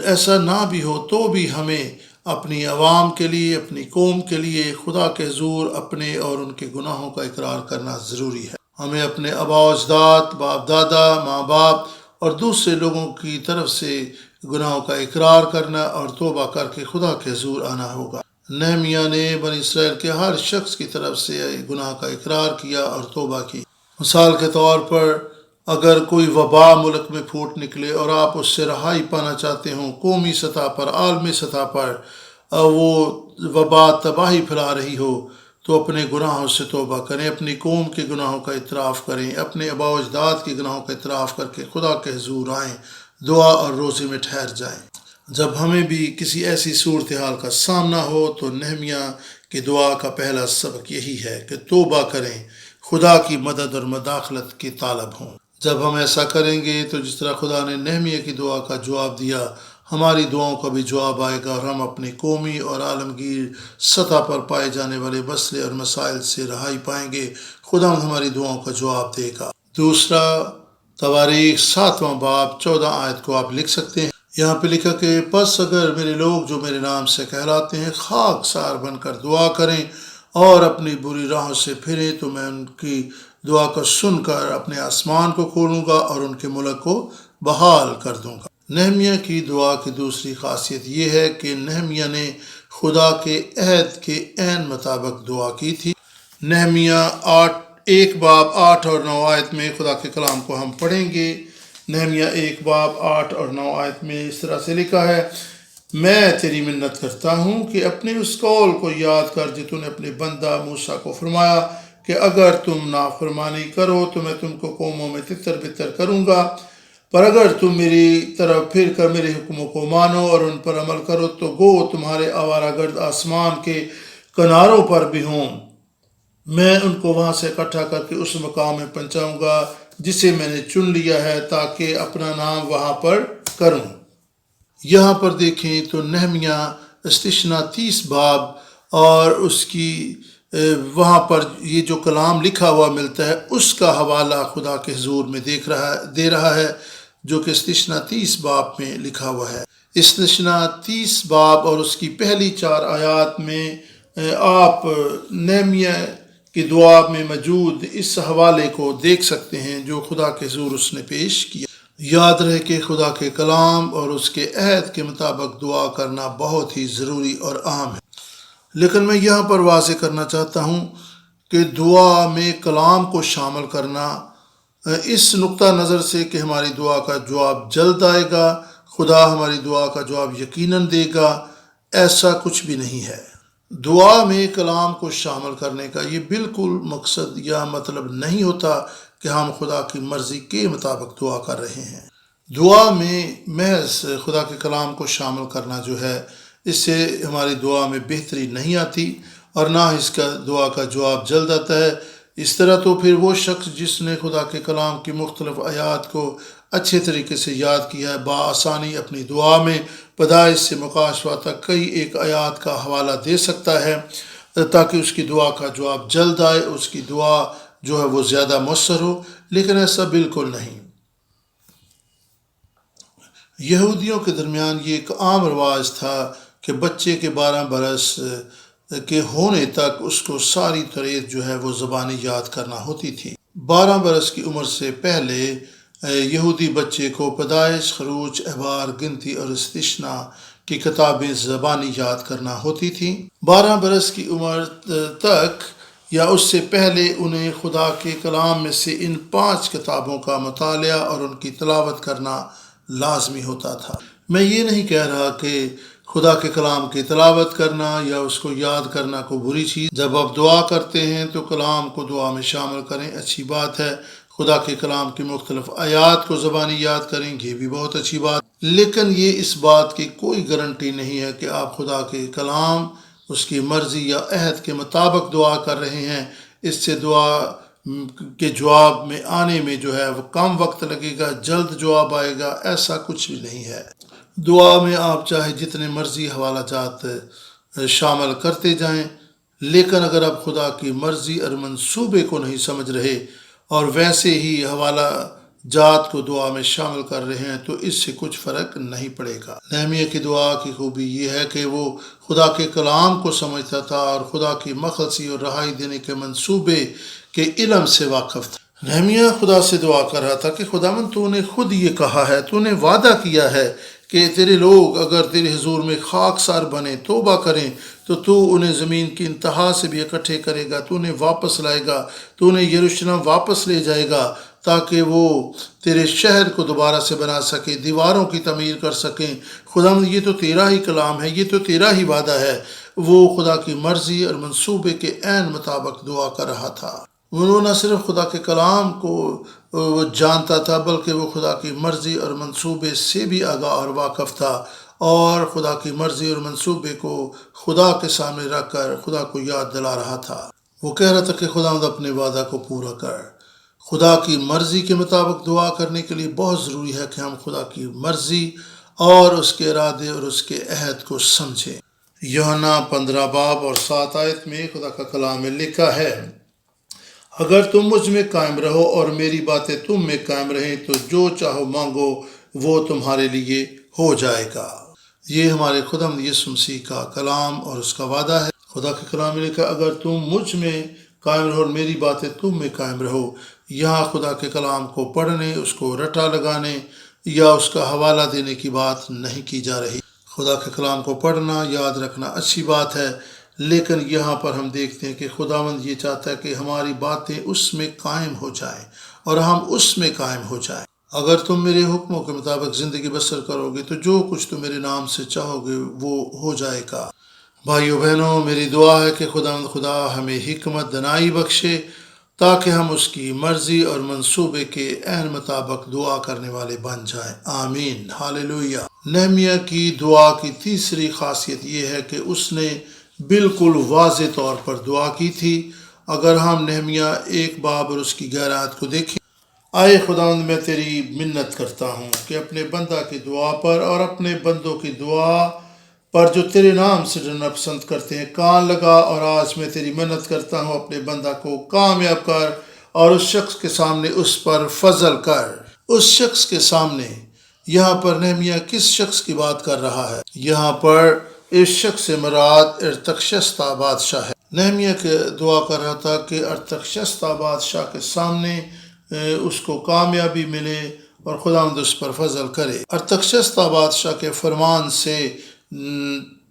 ایسا نہ بھی ہو تو بھی ہمیں اپنی عوام کے لیے، اپنی قوم کے لیے خدا کے حضور اپنے اور ان کے گناہوں کا اقرار کرنا ضروری ہے۔ ہمیں اپنے آباء و اجداد، باپ دادا، ماں باپ اور دوسرے لوگوں کی طرف سے گناہوں کا اقرار کرنا اور توبہ کر کے خدا کے حضور آنا ہوگا۔ نہمیہ نے بنی اسرائیل کے ہر شخص کی طرف سے گناہ کا اقرار کیا اور توبہ کی۔ مثال کے طور پر اگر کوئی وبا ملک میں پھوٹ نکلے اور آپ اس سے رہائی پانا چاہتے ہوں، قومی سطح پر، عالمی سطح پر وہ وبا تباہی پھیلا رہی ہو، تو اپنے گناہوں سے توبہ کریں، اپنی قوم کے گناہوں کا اعتراف کریں، اپنے آباء و اجداد کے گناہوں کا اعتراف کر کے خدا کے حضور آئیں، دعا اور روزے میں ٹھہر جائیں۔ جب ہمیں بھی کسی ایسی صورتحال کا سامنا ہو تو نہمیہ کی دعا کا پہلا سبق یہی ہے کہ توبہ کریں، خدا کی مدد اور مداخلت کی طالب ہوں۔ جب ہم ایسا کریں گے تو جس طرح خدا نے نہمیہ کی دعا کا جواب دیا، ہماری دعاؤں کا بھی جواب آئے گا، اور ہم اپنی قومی اور عالمگیر سطح پر پائے جانے والے مسئلے اور مسائل سے رہائی پائیں گے۔ خدا ہماری دعاؤں کا جواب دے گا۔ دوسرا تواریخ 7واں باب 14 آیت کو آپ لکھ سکتے ہیں۔ یہاں پہ لکھا کہ پس اگر میرے لوگ جو میرے نام سے کہلاتے ہیں خاک سار بن کر دعا کریں اور اپنی بری راہوں سے پھریں، تو میں ان کی دعا کو سن کر اپنے آسمان کو کھولوں گا اور ان کے ملک کو بحال کر دوں گا۔ نہمیہ کی دعا کی دوسری خاصیت یہ ہے کہ نہمیہ نے خدا کے عہد کے عین مطابق دعا کی تھی۔ نہمیہ 1 باب 8 اور 9 آیت میں خدا کے کلام کو ہم پڑھیں گے۔ نہمیہ 1 باب 8 اور 9 آیت میں اس طرح سے لکھا ہے: میں تیری منت کرتا ہوں کہ اپنے اس قول کو یاد کر جو تو نے اپنے بندہ موسیٰ کو فرمایا کہ اگر تم نافرمانی کرو تو میں تم کو قوموں میں تتر بتر کروں گا، پر اگر تم میری طرف پھر کر میرے حکموں کو مانو اور ان پر عمل کرو تو گو تمہارے آوارہ گرد آسمان کے کناروں پر بھی ہوں، میں ان کو وہاں سے اکٹھا کر کے اس مقام میں پہنچاؤں گا جسے میں نے چن لیا ہے تاکہ اپنا نام وہاں پر کروں۔ یہاں پر دیکھیں تو نہمیہ استثنا 30 باب اور اس کی وہاں پر یہ جو کلام لکھا ہوا ملتا ہے اس کا حوالہ خدا کے حضور میں دے رہا ہے، جو کہ استثنا 30 باب میں لکھا ہوا ہے۔ استثنا 30 باب اور اس کی پہلی 4 آیات میں آپ نہمیہ کی دعا میں موجود اس حوالے کو دیکھ سکتے ہیں جو خدا کے حضور اس نے پیش کیا۔ یاد رہے کہ خدا کے کلام اور اس کے عہد کے مطابق دعا کرنا بہت ہی ضروری اور اہم ہے، لیکن میں یہاں پر واضح کرنا چاہتا ہوں کہ دعا میں کلام کو شامل کرنا اس نقطہ نظر سے کہ ہماری دعا کا جواب جلد آئے گا، خدا ہماری دعا کا جواب یقیناً دے گا، ایسا کچھ بھی نہیں ہے۔ دعا میں کلام کو شامل کرنے کا یہ بالکل مقصد یا مطلب نہیں ہوتا کہ ہم خدا کی مرضی کے مطابق دعا کر رہے ہیں۔ دعا میں محض خدا کے کلام کو شامل کرنا جو ہے، اس سے ہماری دعا میں بہتری نہیں آتی اور نہ اس کا دعا کا جواب جلد آتا ہے۔ اس طرح تو پھر وہ شخص جس نے خدا کے کلام کی مختلف آیات کو اچھے طریقے سے یاد کیا ہے، بآسانی اپنی دعا میں پیدائش سے مکاشفہ تک کئی ایک آیات کا حوالہ دے سکتا ہے تاکہ اس کی دعا کا جواب جلد آئے، اس کی دعا جو ہے وہ زیادہ مؤثر ہو، لیکن ایسا بالکل نہیں۔ یہودیوں کے درمیان یہ ایک عام رواج تھا کہ بچے کے 12 برس کے ہونے تک اس کو ساری تریت جو ہے وہ زبانی یاد کرنا ہوتی تھی۔ 12 برس کی عمر سے پہلے یہودی بچے کو پیدائش، خروج، احبار، گنتی اور استثنا کی کتابیں زبانی یاد کرنا ہوتی تھیں۔ 12 برس کی عمر تک یا اس سے پہلے انہیں خدا کے کلام میں سے ان 5 کتابوں کا مطالعہ اور ان کی تلاوت کرنا لازمی ہوتا تھا۔ میں یہ نہیں کہہ رہا کہ خدا کے کلام کی تلاوت کرنا یا اس کو یاد کرنا کوئی بری چیز۔ جب آپ دعا کرتے ہیں تو کلام کو دعا میں شامل کریں، اچھی بات ہے۔ خدا کے کلام کی مختلف آیات کو زبانی یاد کریں، یہ بھی بہت اچھی بات، لیکن یہ اس بات کی کوئی گارنٹی نہیں ہے کہ آپ خدا کے کلام، اس کی مرضی یا عہد کے مطابق دعا کر رہے ہیں۔ اس سے دعا کے جواب میں آنے میں جو ہے وہ کم وقت لگے گا، جلد جواب آئے گا، ایسا کچھ بھی نہیں ہے۔ دعا میں آپ چاہے جتنے مرضی حوالہ جات شامل کرتے جائیں، لیکن اگر آپ خدا کی مرضی اور منصوبے کو نہیں سمجھ رہے اور ویسے ہی حوالہ جات کو دعا میں شامل کر رہے ہیں تو اس سے کچھ فرق نہیں پڑے گا۔ نہمیہ کی دعا کی خوبی یہ ہے کہ وہ خدا کے کلام کو سمجھتا تھا اور خدا کی مخلصی اور رہائی دینے کے منصوبے کے علم سے واقف تھا۔ نہمیہ خدا سے دعا کر رہا تھا کہ خداوند تو نے خود یہ کہا ہے، تو نے وعدہ کیا ہے کہ تیرے لوگ اگر تیرے حضور میں خاکسار بنے، توبہ کریں، تو انہیں زمین کی انتہا سے بھی اکٹھے کرے گا، تو انہیں واپس لائے گا، تو انہیں یروشلم واپس لے جائے گا تاکہ وہ تیرے شہر کو دوبارہ سے بنا سکے، دیواروں کی تعمیر کر سکیں۔ خداوند یہ تو تیرا ہی کلام ہے، یہ تو تیرا ہی وعدہ ہے۔ وہ خدا کی مرضی اور منصوبے کے عین مطابق دعا کر رہا تھا۔ وہ نہ صرف خدا کے کلام کو جانتا تھا بلکہ وہ خدا کی مرضی اور منصوبے سے بھی آگاہ اور واقف تھا، اور خدا کی مرضی اور منصوبے کو خدا کے سامنے رکھ کر خدا کو یاد دلا رہا تھا۔ وہ کہہ رہا تھا کہ خداوند اپنے وعدہ کو پورا کر۔ خدا کی مرضی کے مطابق دعا کرنے کے لیے بہت ضروری ہے کہ ہم خدا کی مرضی اور اس کے ارادے اور اس کے عہد کو سمجھیں۔ یوحنا 15 باب اور 7 آیت میں خدا کا کلام میں لکھا ہے، اگر تم مجھ میں قائم رہو اور میری باتیں تم میں قائم رہیں تو جو چاہو مانگو وہ تمہارے لیے ہو جائے گا۔ یہ ہمارے خداوند یسوع مسیح کا کلام اور اس کا وعدہ ہے۔ خدا کے کلام میں لکھا، اگر تم مجھ میں قائم رہو اور میری باتیں تم میں قائم رہو۔ یہاں خدا کے کلام کو پڑھنے، اس کو رٹا لگانے یا اس کا حوالہ دینے کی بات نہیں کی جا رہی۔ خدا کے کلام کو پڑھنا، یاد رکھنا اچھی بات ہے، لیکن یہاں پر ہم دیکھتے ہیں کہ خداوند یہ چاہتا ہے کہ ہماری باتیں اس میں قائم ہو جائیں اور ہم اس میں قائم ہو جائیں۔ اگر تم میرے حکموں کے مطابق زندگی بسر کرو گے تو جو کچھ تم میرے نام سے چاہو گے وہ ہو جائے گا۔ بھائیو بہنوں، میری دعا ہے کہ خداوند خدا ہمیں حکمت دانائی بخشے تاکہ ہم اس کی مرضی اور منصوبے کے عین مطابق دعا کرنے والے بن جائیں۔ آمین، ہاللویہ۔ نہمیہ کی دعا کی تیسری خاصیت یہ ہے کہ اس نے بالکل واضح طور پر دعا کی تھی۔ اگر ہم نہمیہ 1 باب اور اس کی گہرات کو دیکھیں، آئے خداوند میں تیری منت کرتا ہوں کہ اپنے بندہ کی دعا پر اور اپنے بندوں کی دعا پر جو تیرے نام سے ڈرنا پسند کرتے ہیں کان لگا، اور آج میں تیری منت کرتا ہوں اپنے بندہ کو کامیاب کر اور اس شخص کے سامنے اس پر فضل کر۔ اس شخص کے سامنے، یہاں پر نہمیہ کس شخص کی بات کر رہا ہے؟ یہاں پر اس شخص سے مراد ارتخشستہ بادشاہ ہے۔ نہمیہ کے دعا کر رہا تھا کہ ارتخشستہ بادشاہ کے سامنے اس کو کامیابی ملے اور خداوند اس پر فضل کرے۔ ارتخشستہ بادشاہ کے فرمان سے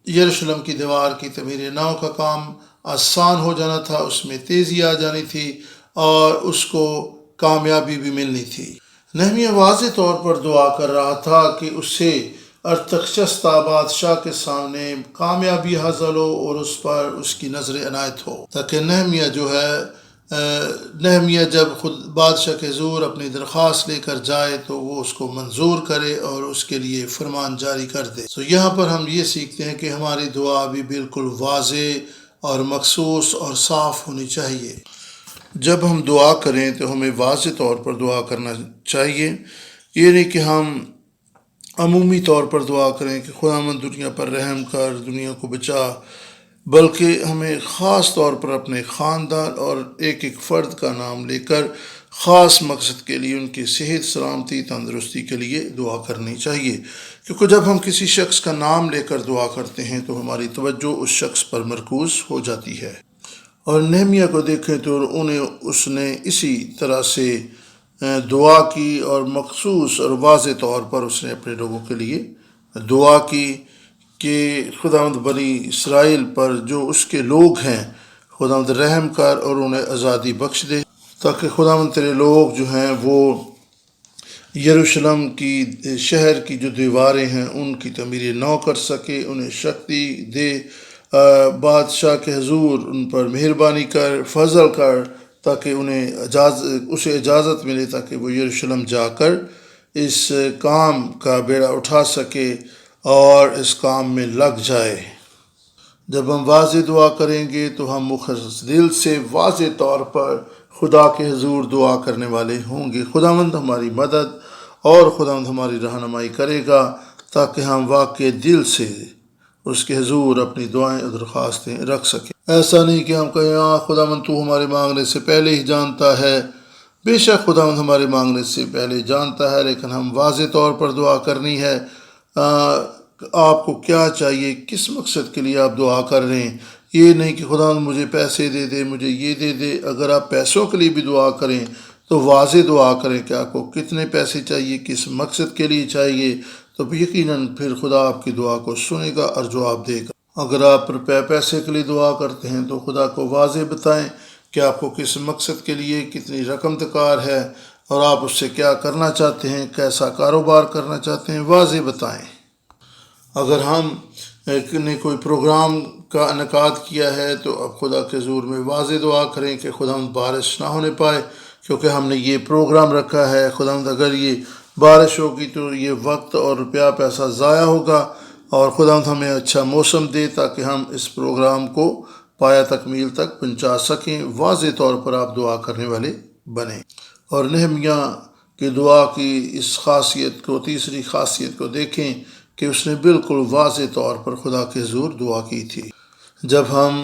یروشلم کی دیوار کی تعمیر نو کا کام آسان ہو جانا تھا، اس میں تیزی آ جانی تھی اور اس کو کامیابی بھی ملنی تھی۔ نہمیہ واضح طور پر دعا کر رہا تھا کہ اسے ارتخشستہ بادشاہ کے سامنے کامیابی حاصل ہو اور اس پر اس کی نظر عنایت ہو، تاکہ نہمیہ جب خود بادشاہ کے حضور اپنی درخواست لے کر جائے تو وہ اس کو منظور کرے اور اس کے لیے فرمان جاری کر دے۔ تو یہاں پر ہم یہ سیکھتے ہیں کہ ہماری دعا بھی بالکل واضح اور مخصوص اور صاف ہونی چاہیے۔ جب ہم دعا کریں تو ہمیں واضح طور پر دعا کرنا چاہیے، یہ نہیں کہ ہم عمومی طور پر دعا کریں کہ خداوند دنیا پر رحم کر، دنیا کو بچا، بلکہ ہمیں خاص طور پر اپنے خاندان اور ایک ایک فرد کا نام لے کر خاص مقصد کے لیے ان کی صحت سلامتی تندرستی کے لیے دعا کرنی چاہیے، کیونکہ جب ہم کسی شخص کا نام لے کر دعا کرتے ہیں تو ہماری توجہ اس شخص پر مرکوز ہو جاتی ہے۔ اور نہمیہ کو دیکھیں تو اس نے اسی طرح سے دعا کی، اور مخصوص اور واضح طور پر اس نے اپنے لوگوں کے لیے دعا کی کہ خداوند بنی اسرائیل پر جو اس کے لوگ ہیں خداوند رحم کر اور انہیں آزادی بخش دے، تاکہ خداوند تیرے لوگ جو ہیں وہ یروشلم کی شہر کی جو دیواریں ہیں ان کی تعمیر نو کر سکے، انہیں شکتی دے، بادشاہ کے حضور ان پر مہربانی کر، فضل کر، تاکہ انہیں اسے اجازت ملے تاکہ وہ یروشلم جا کر اس کام کا بیڑا اٹھا سکے اور اس کام میں لگ جائے۔ جب ہم واضح دعا کریں گے تو ہم مخلص دل سے واضح طور پر خدا کے حضور دعا کرنے والے ہوں گے۔ خداوند ہماری مدد اور خداوند ہماری رہنمائی کرے گا تاکہ ہم واقع دل سے اس کے حضور اپنی دعائیں اور درخواستیں رکھ سکیں۔ ایسا نہیں کہ ہم کہیں خداوند تو ہمارے مانگنے سے پہلے ہی جانتا ہے۔ بے شک خداوند ہمارے مانگنے سے پہلے جانتا ہے، لیکن ہم واضح طور پر دعا کرنی ہے۔ آپ کو کیا چاہیے، کس مقصد کے لیے آپ دعا کر رہے ہیں؟ یہ نہیں کہ خداوند مجھے پیسے دے دے، مجھے یہ دے دے۔ اگر آپ پیسوں کے لیے بھی دعا کریں تو واضح دعا کریں کہ آپ کو کتنے پیسے چاہیے، کس مقصد کے لیے چاہیے، تو یقیناً پھر خدا آپ کی دعا کو سنے گا اور جواب دے گا۔ اگر آپ پیسے کے لیے دعا کرتے ہیں تو خدا کو واضح بتائیں کہ آپ کو کس مقصد کے لیے کتنی رقم درکار ہے اور آپ اس سے کیا کرنا چاہتے ہیں، کیسا کاروبار کرنا چاہتے ہیں، واضح بتائیں۔ اگر ہم نے کوئی پروگرام کا انعقاد کیا ہے تو اب خدا کے حضور میں واضح دعا کریں کہ خداوند بارش نہ ہونے پائے، کیونکہ ہم نے یہ پروگرام رکھا ہے۔ خداوند اگر یہ بارش ہوگی تو یہ وقت اور روپیہ پیسہ ضائع ہوگا، اور خداوند ہمیں اچھا موسم دے تاکہ ہم اس پروگرام کو پایا تکمیل تک پہنچا سکیں۔ واضح طور پر آپ دعا کرنے والے بنیں۔ اور نہمیہ کی دعا کی اس خاصیت کو، تیسری خاصیت کو دیکھیں کہ اس نے بالکل واضح طور پر خدا کے حضور دعا کی تھی۔ جب ہم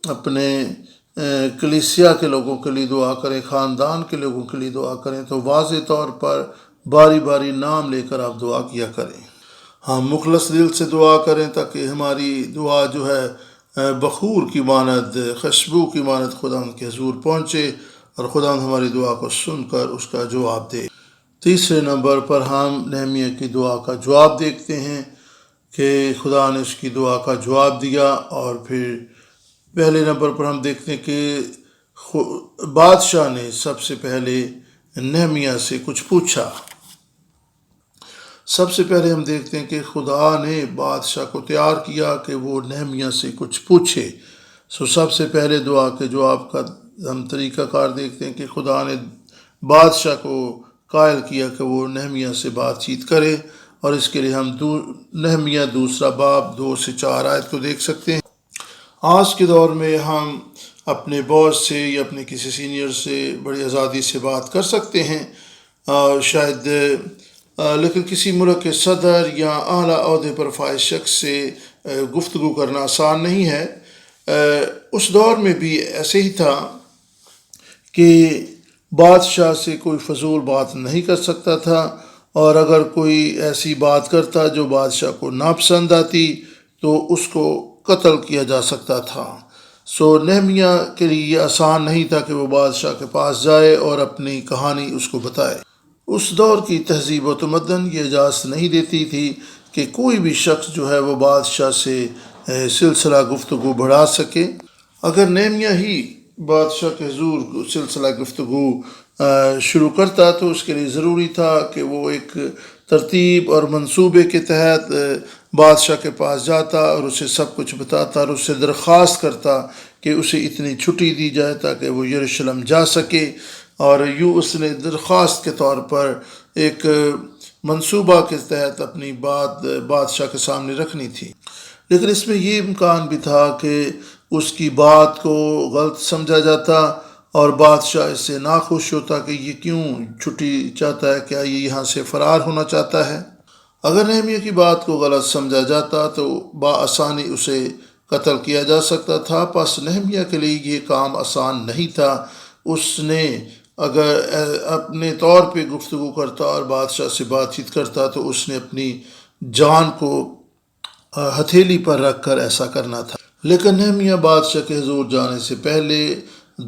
اپنے کلیسیا کے لوگوں کے لیے دعا کریں، خاندان کے لوگوں کے لیے دعا کریں، تو واضح طور پر باری باری نام لے کر آپ دعا کیا کریں۔ ہم مخلص دل سے دعا کریں تاکہ ہماری دعا جو ہے بخور کی مانند، خوشبو کی مانند خداوند کے حضور پہنچے اور خداوند ہماری دعا کو سن کر اس کا جواب دے۔ تیسرے نمبر پر ہم نہمیہ کی دعا کا جواب دیکھتے ہیں کہ خدا نے اس کی دعا کا جواب دیا۔ اور پھر پہلے نمبر پر ہم دیکھتے ہیں کہ بادشاہ نے سب سے پہلے نہمیہ سے کچھ پوچھا۔ سب سے پہلے ہم دیکھتے ہیں کہ خدا نے بادشاہ کو تیار کیا کہ وہ نہمیہ سے کچھ پوچھے۔ سب سے پہلے دعا کے جواب کا ہم طریقہ کار دیکھتے ہیں کہ خدا نے بادشاہ کو قائل کیا کہ وہ نہمیہ سے بات چیت کرے، اور اس کے لیے ہم نہمیہ دوسرا باب 2 سے 4 آیت کو دیکھ سکتے ہیں۔ آج کے دور میں ہم اپنے باس سے یا اپنے کسی سینئر سے بڑی آزادی سے بات کر سکتے ہیں، شاید، لیکن کسی ملک کے صدر یا اعلیٰ عہدے پر فائز شخص سے گفتگو کرنا آسان نہیں ہے۔ اس دور میں بھی ایسے ہی تھا کہ بادشاہ سے کوئی فضول بات نہیں کر سکتا تھا، اور اگر کوئی ایسی بات کرتا جو بادشاہ کو ناپسند آتی تو اس کو قتل کیا جا سکتا تھا۔ نہمیہ کے لیے یہ آسان نہیں تھا کہ وہ بادشاہ کے پاس جائے اور اپنی کہانی اس کو بتائے۔ اس دور کی تہذیب و تمدن یہ اجازت نہیں دیتی تھی کہ کوئی بھی شخص جو ہے وہ بادشاہ سے سلسلہ گفتگو بڑھا سکے۔ اگر نہمیہ ہی بادشاہ کے حضور سلسلہ گفتگو شروع کرتا تو اس کے لیے ضروری تھا کہ وہ ایک ترتیب اور منصوبے کے تحت بادشاہ کے پاس جاتا اور اسے سب کچھ بتاتا اور اس سے درخواست کرتا کہ اسے اتنی چھٹی دی جائے تاکہ وہ یروشلم جا سکے، اور یوں اس نے درخواست کے طور پر ایک منصوبہ کے تحت اپنی بات بادشاہ کے سامنے رکھنی تھی۔ لیکن اس میں یہ امکان بھی تھا کہ اس کی بات کو غلط سمجھا جاتا اور بادشاہ اس سے ناخوش ہوتا کہ یہ کیوں چھٹی چاہتا ہے، کیا یہ یہاں سے فرار ہونا چاہتا ہے۔ اگر نہمیہ کی بات کو غلط سمجھا جاتا تو بآسانی اسے قتل کیا جا سکتا تھا۔ پس نہمیہ کے لیے یہ کام آسان نہیں تھا۔ اس نے اگر اپنے طور پہ گفتگو کرتا اور بادشاہ سے بات چیت کرتا تو اس نے اپنی جان کو ہتھیلی پر رکھ کر ایسا کرنا تھا۔ لیکن نہمیہ بادشاہ کے حضور جانے سے پہلے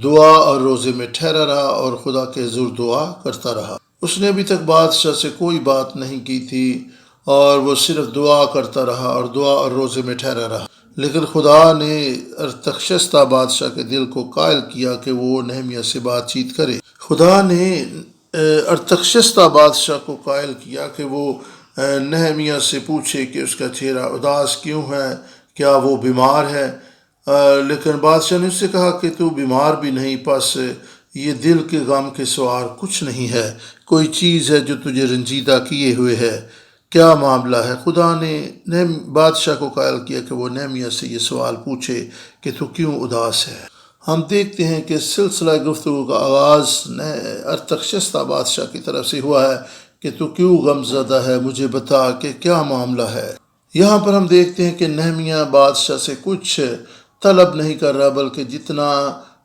دعا اور روزے میں ٹھہرا رہا اور خدا کے حضور دعا کرتا رہا۔ اس نے ابھی تک بادشاہ سے کوئی بات نہیں کی تھی اور وہ صرف دعا کرتا رہا اور دعا اور روزے میں ٹھہرا رہا۔ لیکن خدا نے ارتخشستہ بادشاہ کے دل کو قائل کیا کہ وہ نہمیہ سے بات چیت کرے۔ خدا نے ارتخشستہ بادشاہ کو قائل کیا کہ وہ نہمیہ سے پوچھے کہ اس کا چہرہ اداس کیوں ہے، کیا وہ بیمار ہے۔ لیکن بادشاہ نے اس سے کہا کہ تو بیمار بھی نہیں، پس یہ دل کے غم کے سوار کچھ نہیں ہے، کوئی چیز ہے جو تجھے رنجیدہ کیے ہوئے ہے، کیا معاملہ ہے؟ خدا نے بادشاہ کو قائل کیا کہ وہ نہمیہ سے یہ سوال پوچھے کہ تو کیوں اداس ہے۔ ہم دیکھتے ہیں کہ سلسلہ گفتگو کا آغاز ارتخشستہ بادشاہ کی طرف سے ہوا ہے کہ تو کیوں غم زدہ ہے، مجھے بتا کہ کیا معاملہ ہے۔ یہاں پر ہم دیکھتے ہیں کہ نہمیہ بادشاہ سے کچھ طلب نہیں کر رہا، بلکہ جتنا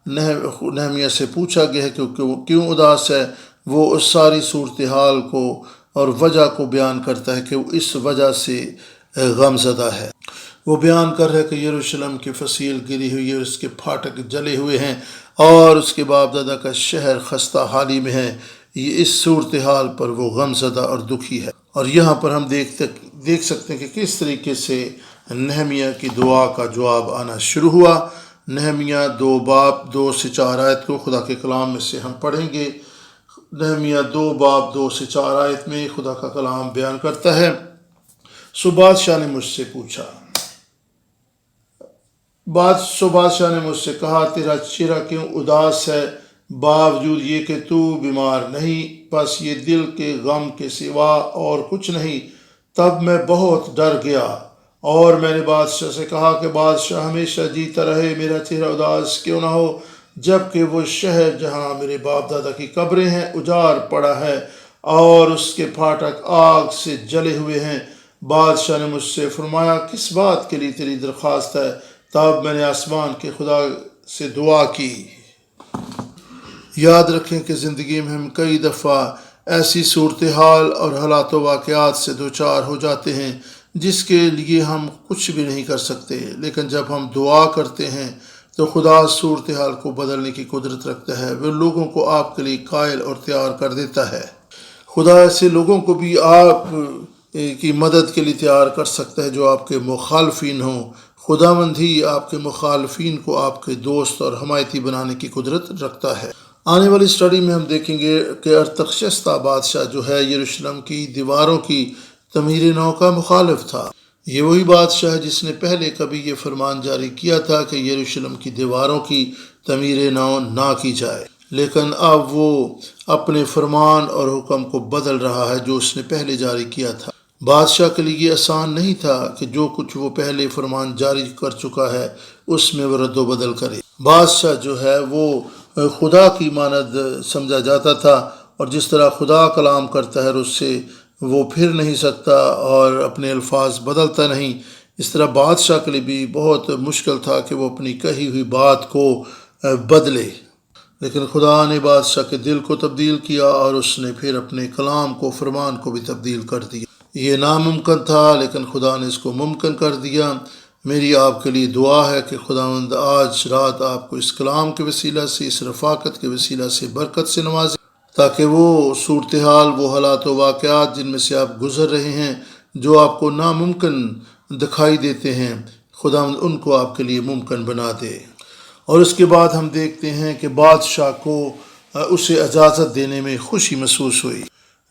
نہمیہ سے پوچھا گیا ہے کہ وہ کیوں اداس ہے، وہ اس ساری صورتحال کو اور وجہ کو بیان کرتا ہے کہ وہ اس وجہ سے غم زدہ ہے۔ وہ بیان کر رہا ہے کہ یروشلم کی فصیل گری ہوئی ہے، اس کے پھاٹک جلے ہوئے ہیں اور اس کے باپ دادا کا شہر خستہ حالی میں ہے۔ یہ اس صورتحال پر وہ غم زدہ اور دکھی ہے۔ اور یہاں پر ہم دیکھ سکتے ہیں کہ کس طریقے سے نہمیہ کی دعا کا جواب آنا شروع ہوا۔ نہمیہ 2 باب 2 سے 4 آیت کو خدا کے کلام میں سے ہم پڑھیں گے۔ نہمیہ 2 باب 2 سے 4 آیت میں خدا کا کلام بیان کرتا ہے، سو بادشاہ نے مجھ سے پوچھا، بادشاہ نے مجھ سے کہا، تیرا چہرہ کیوں اداس ہے، باوجود یہ کہ تو بیمار نہیں، پس یہ دل کے غم کے سوا اور کچھ نہیں۔ تب میں بہت ڈر گیا اور میں نے بادشاہ سے کہا کہ بادشاہ ہمیشہ جیتا رہے، میرا چہرہ اداس کیوں نہ ہو، جبکہ وہ شہر جہاں میرے باپ دادا کی قبریں ہیں اجاڑ پڑا ہے اور اس کے پھاٹک آگ سے جلے ہوئے ہیں۔ بادشاہ نے مجھ سے فرمایا، کس بات کے لیے تیری درخواست ہے؟ تب میں نے آسمان کے خدا سے دعا کی۔ یاد رکھیں کہ زندگی میں ہم کئی دفعہ ایسی صورتحال اور حالات و واقعات سے دوچار ہو جاتے ہیں جس کے لیے ہم کچھ بھی نہیں کر سکتے، لیکن جب ہم دعا کرتے ہیں تو خدا صورتحال کو بدلنے کی قدرت رکھتا ہے، وہ لوگوں کو آپ کے لیے قائل اور تیار کر دیتا ہے۔ خدا ایسے لوگوں کو بھی آپ کی مدد کے لیے تیار کر سکتا ہے جو آپ کے مخالفین ہوں۔ خداوند ہی آپ کے مخالفین کو آپ کے دوست اور حمایتی بنانے کی قدرت رکھتا ہے۔ آنے والی سٹڈی میں ہم دیکھیں گے کہ ارتخشستہ بادشاہ جو ہے یروشلم کی دیواروں کی تعمیر نو کا مخالف تھا۔ یہ وہی بادشاہ ہے جس نے پہلے کبھی یہ فرمان جاری کیا تھا کہ یروشلم کی دیواروں کی تعمیر نو نہ کی جائے، لیکن اب وہ اپنے فرمان اور حکم کو بدل رہا ہے جو اس نے پہلے جاری کیا تھا۔ بادشاہ کے لیے یہ آسان نہیں تھا کہ جو کچھ وہ پہلے فرمان جاری کر چکا ہے اس میں وہ رد و بدل کرے۔ بادشاہ جو ہے وہ خدا کی مانند سمجھا جاتا تھا، اور جس طرح خدا کلام کرتا ہے اور اس سے وہ پھر نہیں سکتا اور اپنے الفاظ بدلتا نہیں، اس طرح بادشاہ کے لیے بھی بہت مشکل تھا کہ وہ اپنی کہی ہوئی بات کو بدلے۔ لیکن خدا نے بادشاہ کے دل کو تبدیل کیا اور اس نے پھر اپنے کلام کو، فرمان کو بھی تبدیل کر دیا۔ یہ ناممکن تھا لیکن خدا نے اس کو ممکن کر دیا۔ میری آپ کے لیے دعا ہے کہ خداوند آج رات آپ کو اس کلام کے وسیلہ سے، اس رفاقت کے وسیلہ سے برکت سے نوازے، تاکہ وہ صورتحال، وہ حالات و واقعات جن میں سے آپ گزر رہے ہیں، جو آپ کو ناممکن دکھائی دیتے ہیں، خداوند ان کو آپ کے لیے ممکن بنا دے۔ اور اس کے بعد ہم دیکھتے ہیں کہ بادشاہ کو اسے اجازت دینے میں خوشی محسوس ہوئی۔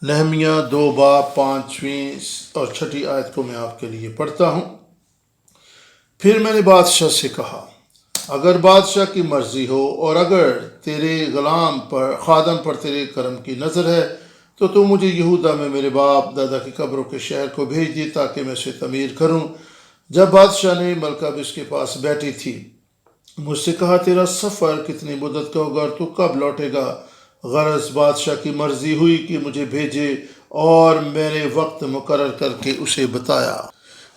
نہمیہ 2 باب 5ویں اور 6 آیت کو میں آپ کے لیے پڑھتا ہوں۔ پھر میں نے بادشاہ سے کہا، اگر بادشاہ کی مرضی ہو اور اگر تیرے غلام پر، خادم پر تیرے کرم کی نظر ہے تو مجھے یہودا میں میرے باپ دادا کی قبروں کے شہر کو بھیج دی تاکہ میں اسے تعمیر کروں۔ جب بادشاہ نے ملکہ بھی اس کے پاس بیٹھی تھی، مجھ سے کہا، تیرا سفر کتنی مدت کا ہوگا اور تو کب لوٹے گا؟ غرض بادشاہ کی مرضی ہوئی کہ مجھے بھیجے اور میں نے وقت مقرر کر کے اسے بتایا۔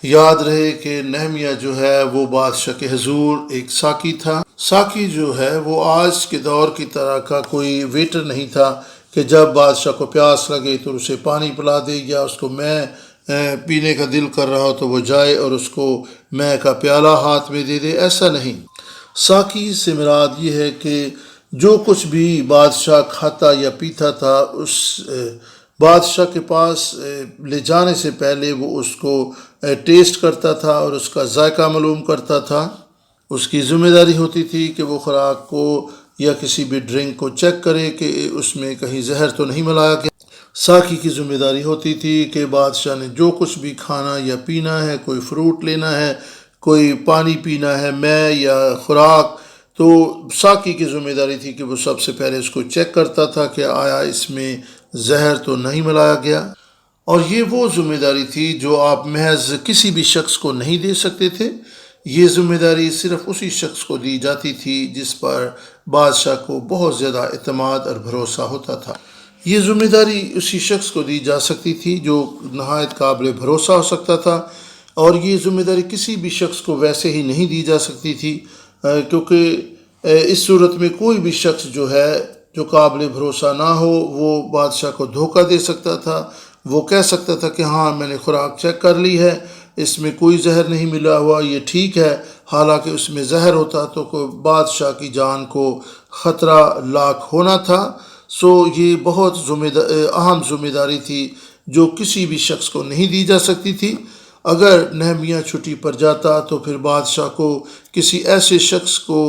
یاد رہے کہ نہمیہ جو ہے وہ بادشاہ کے حضور ایک ساقی تھا۔ ساقی جو ہے وہ آج کے دور کی طرح کا کوئی ویٹر نہیں تھا کہ جب بادشاہ کو پیاس لگے تو اسے پانی پلا دے، یا اس کو میں پینے کا دل کر رہا ہو تو وہ جائے اور اس کو میں کا پیالہ ہاتھ میں دے دے۔ ایسا نہیں۔ ساقی سے مراد یہ ہے کہ جو کچھ بھی بادشاہ کھاتا یا پیتا تھا، اس بادشاہ کے پاس لے جانے سے پہلے وہ اس کو ٹیسٹ کرتا تھا اور اس کا ذائقہ معلوم کرتا تھا۔ اس کی ذمہ داری ہوتی تھی کہ وہ خوراک کو یا کسی بھی ڈرنک کو چیک کرے کہ اس میں کہیں زہر تو نہیں ملایا گیا۔ ساقی کی ذمہ داری ہوتی تھی کہ بادشاہ نے جو کچھ بھی کھانا یا پینا ہے، کوئی فروٹ لینا ہے، کوئی پانی پینا ہے، میں یا خوراک، تو ساقی کی ذمہ داری تھی کہ وہ سب سے پہلے اس کو چیک کرتا تھا کہ آیا اس میں زہر تو نہیں ملایا گیا۔ اور یہ وہ ذمہ داری تھی جو آپ محض کسی بھی شخص کو نہیں دے سکتے تھے۔ یہ ذمہ داری صرف اسی شخص کو دی جاتی تھی جس پر بادشاہ کو بہت زیادہ اعتماد اور بھروسہ ہوتا تھا۔ یہ ذمہ داری اسی شخص کو دی جا سکتی تھی جو نہایت قابل بھروسہ ہو سکتا تھا، اور یہ ذمہ داری کسی بھی شخص کو ویسے ہی نہیں دی جا سکتی تھی، کیونکہ اس صورت میں کوئی بھی شخص جو ہے جو قابل بھروسہ نہ ہو وہ بادشاہ کو دھوکہ دے سکتا تھا۔ وہ کہہ سکتا تھا کہ ہاں میں نے خوراک چیک کر لی ہے، اس میں کوئی زہر نہیں ملا ہوا، یہ ٹھیک ہے، حالانکہ اس میں زہر ہوتا تو کوئی بادشاہ کی جان کو خطرہ لاحق ہونا تھا۔ سو یہ بہت اہم ذمہ داری تھی جو کسی بھی شخص کو نہیں دی جا سکتی تھی۔ اگر نہمیہ چھٹی پر جاتا تو پھر بادشاہ کو کسی ایسے شخص کو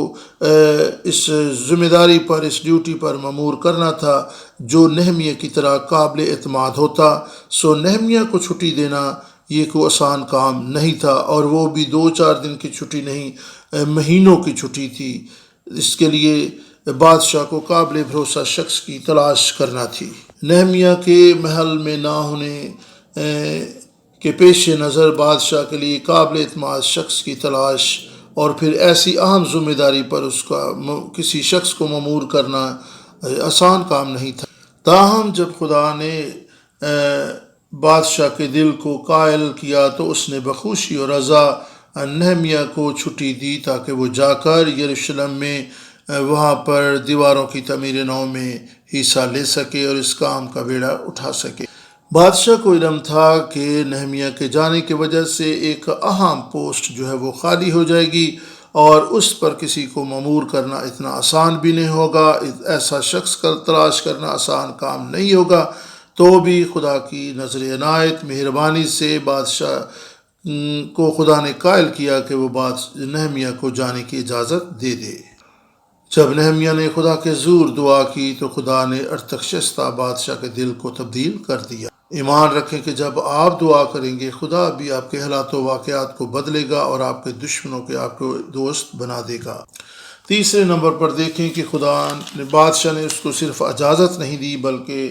اس ذمہ داری پر، اس ڈیوٹی پر مامور کرنا تھا جو نہمیہ کی طرح قابل اعتماد ہوتا۔ سو نہمیہ کو چھٹی دینا یہ کوئی آسان کام نہیں تھا، اور وہ بھی 2-4 دن کی چھٹی نہیں، مہینوں کی چھٹی تھی۔ اس کے لیے بادشاہ کو قابل بھروسہ شخص کی تلاش کرنا تھی۔ نہمیہ کے محل میں نہ ہونے کے پیش نظر بادشاہ کے لیے قابل اعتماد شخص کی تلاش، اور پھر ایسی اہم ذمہ داری پر اس کا کسی شخص کو مامور کرنا آسان کام نہیں تھا۔ تاہم جب خدا نے بادشاہ کے دل کو قائل کیا تو اس نے بخوشی اور رضا نہمیہ کو چھٹی دی تاکہ وہ جا کر یروشلم میں وہاں پر دیواروں کی تعمیر نو میں حصہ لے سکے اور اس کام کا بیڑا اٹھا سکے۔ بادشاہ کو علم تھا کہ نہمیہ کے جانے کی وجہ سے ایک اہم پوسٹ جو ہے وہ خالی ہو جائے گی، اور اس پر کسی کو مامور کرنا اتنا آسان بھی نہیں ہوگا، ایسا شخص کا تلاش کرنا آسان کام نہیں ہوگا۔ تو بھی خدا کی نظر عنایت مہربانی سے بادشاہ کو خدا نے قائل کیا کہ وہ نہمیہ کو جانے کی اجازت دے دے۔ جب نہمیہ نے خدا کے زور دعا کی تو خدا نے ارتخشستہ بادشاہ کے دل کو تبدیل کر دیا۔ ایمان رکھیں کہ جب آپ دعا کریں گے خدا بھی آپ کے حالات و واقعات کو بدلے گا اور آپ کے دشمنوں کے آپ کو دوست بنا دے گا۔ تیسرے نمبر پر دیکھیں کہ خدا نے بادشاہ نے اس کو صرف اجازت نہیں دی بلکہ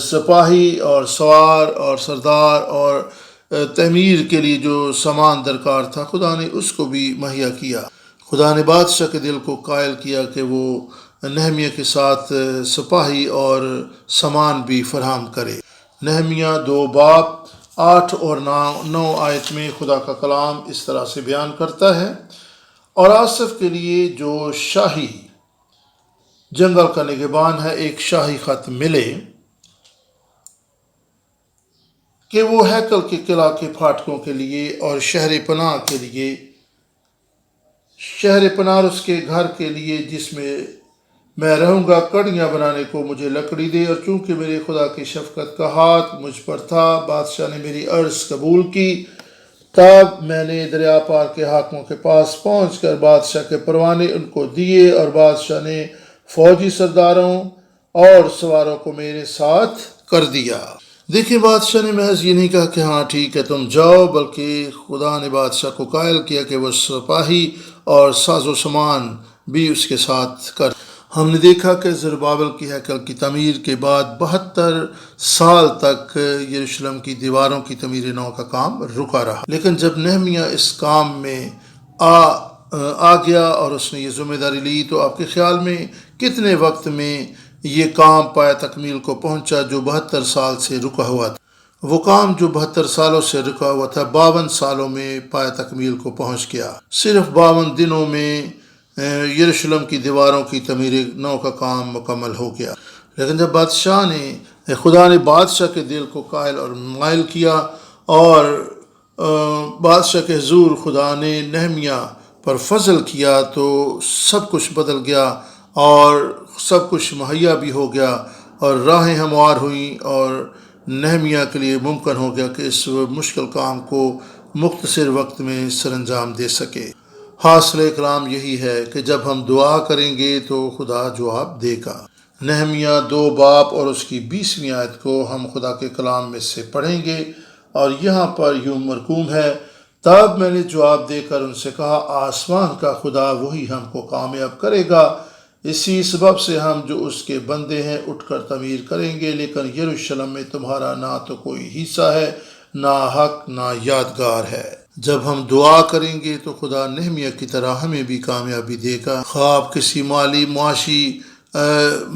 سپاہی اور سوار اور سردار اور تعمیر کے لیے جو سامان درکار تھا خدا نے اس کو بھی مہیا کیا۔ خدا نے بادشاہ کے دل کو قائل کیا کہ وہ نہمیہ کے ساتھ سپاہی اور سامان بھی فراہم کرے۔ نہمیہ 2 باب 8 اور 9 آیت میں خدا کا کلام اس طرح سے بیان کرتا ہے، اور آصف کے لیے جو شاہی جنگل کا نگہبان ہے ایک شاہی خط ملے کہ وہ ہیکل کے قلعہ کے پھاٹکوں کے لیے اور شہر پناہ کے لیے، شہر پناہ اس کے گھر کے لیے جس میں رہوں گا، کڑیاں بنانے کو مجھے لکڑی دے۔ اور چونکہ میرے خدا کی شفقت کا ہاتھ مجھ پر تھا، بادشاہ نے میری عرض قبول کی۔ تب میں نے دریا پار کے حاکموں کے پاس پہنچ کر بادشاہ کے پروانے ان کو دیے، اور بادشاہ نے فوجی سرداروں اور سواروں کو میرے ساتھ کر دیا۔ دیکھیں بادشاہ نے محض یہ نہیں کہا کہ ہاں ٹھیک ہے تم جاؤ، بلکہ خدا نے بادشاہ کو قائل کیا کہ وہ سپاہی اور ساز و سامان بھی اس کے ساتھ کر۔ ہم نے دیکھا کہ زربابل کی ہیکل کی تعمیر کے بعد 72 سال تک یروشلم کی دیواروں کی تعمیر نو کا کام رکا رہا، لیکن جب نہمیہ اس کام میں آ گیا اور اس نے یہ ذمہ داری لی تو آپ کے خیال میں کتنے وقت میں یہ کام پایہ تکمیل کو پہنچا جو 72 سال سے رکا ہوا تھا؟ وہ کام جو 72 سالوں سے رکا ہوا تھا 52 سالوں میں پایہ تکمیل کو پہنچ گیا۔ صرف 52 دنوں میں یروشلم کی دیواروں کی تعمیر نو کا کام مکمل ہو گیا۔ لیکن جب خدا نے بادشاہ کے دل کو قائل اور مائل کیا اور بادشاہ کے حضور خدا نے نہمیہ پر فضل کیا تو سب کچھ بدل گیا اور سب کچھ مہیا بھی ہو گیا اور راہیں ہموار ہوئیں اور نہمیہ کے لیے ممکن ہو گیا کہ اس مشکل کام کو مختصر وقت میں سر انجام دے سکے۔ حاصل کلام یہی ہے کہ جب ہم دعا کریں گے تو خدا جواب دے گا۔ نہمیہ 2 باب اور اس کی 20ویں آیت کو ہم خدا کے کلام میں سے پڑھیں گے، اور یہاں پر یوں مرقوم ہے، تب میں نے جواب دے کر ان سے کہا، آسمان کا خدا وہی ہم کو کامیاب کرے گا، اسی سبب سے ہم جو اس کے بندے ہیں اٹھ کر تعمیر کریں گے، لیکن یروشلم میں تمہارا نہ تو کوئی حصہ ہے، نہ حق، نہ یادگار ہے۔ جب ہم دعا کریں گے تو خدا نہمیہ کی طرح ہمیں بھی کامیابی دے گا، خواہ آپ کسی مالی معاشی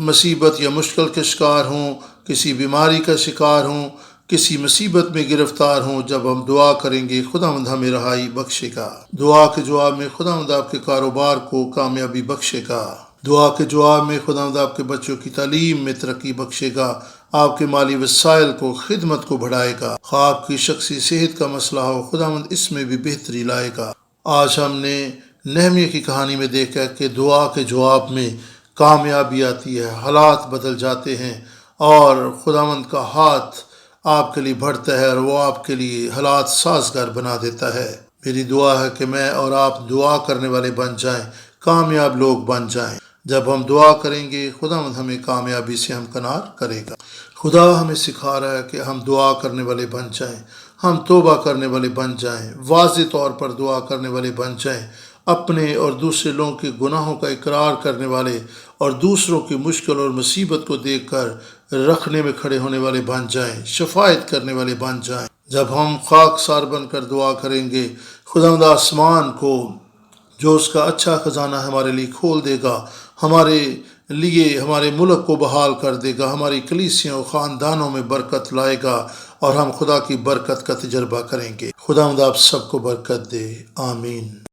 مصیبت یا مشکل کے شکار ہوں، کسی بیماری کا شکار ہوں، کسی مصیبت میں گرفتار ہوں، جب ہم دعا کریں گے خداوند ہمیں رہائی بخشے گا۔ دعا کے جواب میں خداوند آپ کے کاروبار کو کامیابی بخشے گا۔ دعا کے جواب میں خداوند آپ کے بچوں کی تعلیم میں ترقی بخشے گا، آپ کے مالی وسائل کو خدمت کو بڑھائے گا، خواہ آپ کی شخصی صحت کا مسئلہ ہو، خداوند اس میں بھی بہتری لائے گا۔ آج ہم نے نہمیہ کی کہانی میں دیکھا کہ دعا کے جواب میں کامیابی آتی ہے، حالات بدل جاتے ہیں اور خداوند کا ہاتھ آپ کے لیے بڑھتا ہے اور وہ آپ کے لیے حالات سازگار بنا دیتا ہے۔ میری دعا ہے کہ میں اور آپ دعا کرنے والے بن جائیں، کامیاب لوگ بن جائیں۔ جب ہم دعا کریں گے خداوند ہمیں کامیابی سے ہمکنار کرے گا۔ خدا ہمیں سکھا رہا ہے کہ ہم دعا کرنے والے بن جائیں، ہم توبہ کرنے والے بن جائیں، واضح طور پر دعا کرنے والے بن جائیں، اپنے اور دوسرے لوگوں کے گناہوں کا اقرار کرنے والے اور دوسروں کی مشکل اور مصیبت کو دیکھ کر رکھنے میں کھڑے ہونے والے بن جائیں، شفاعت کرنے والے بن جائیں۔ جب ہم خاکسار بن کر دعا کریں گے خداوند آسمان کو جو اس کا اچھا خزانہ ہمارے لیے کھول دے گا، ہمارے لیے ہمارے ملک کو بحال کر دے گا، ہماری کلیسیوں خاندانوں میں برکت لائے گا اور ہم خدا کی برکت کا تجربہ کریں گے۔ خداوند آپ سب کو برکت دے، آمین۔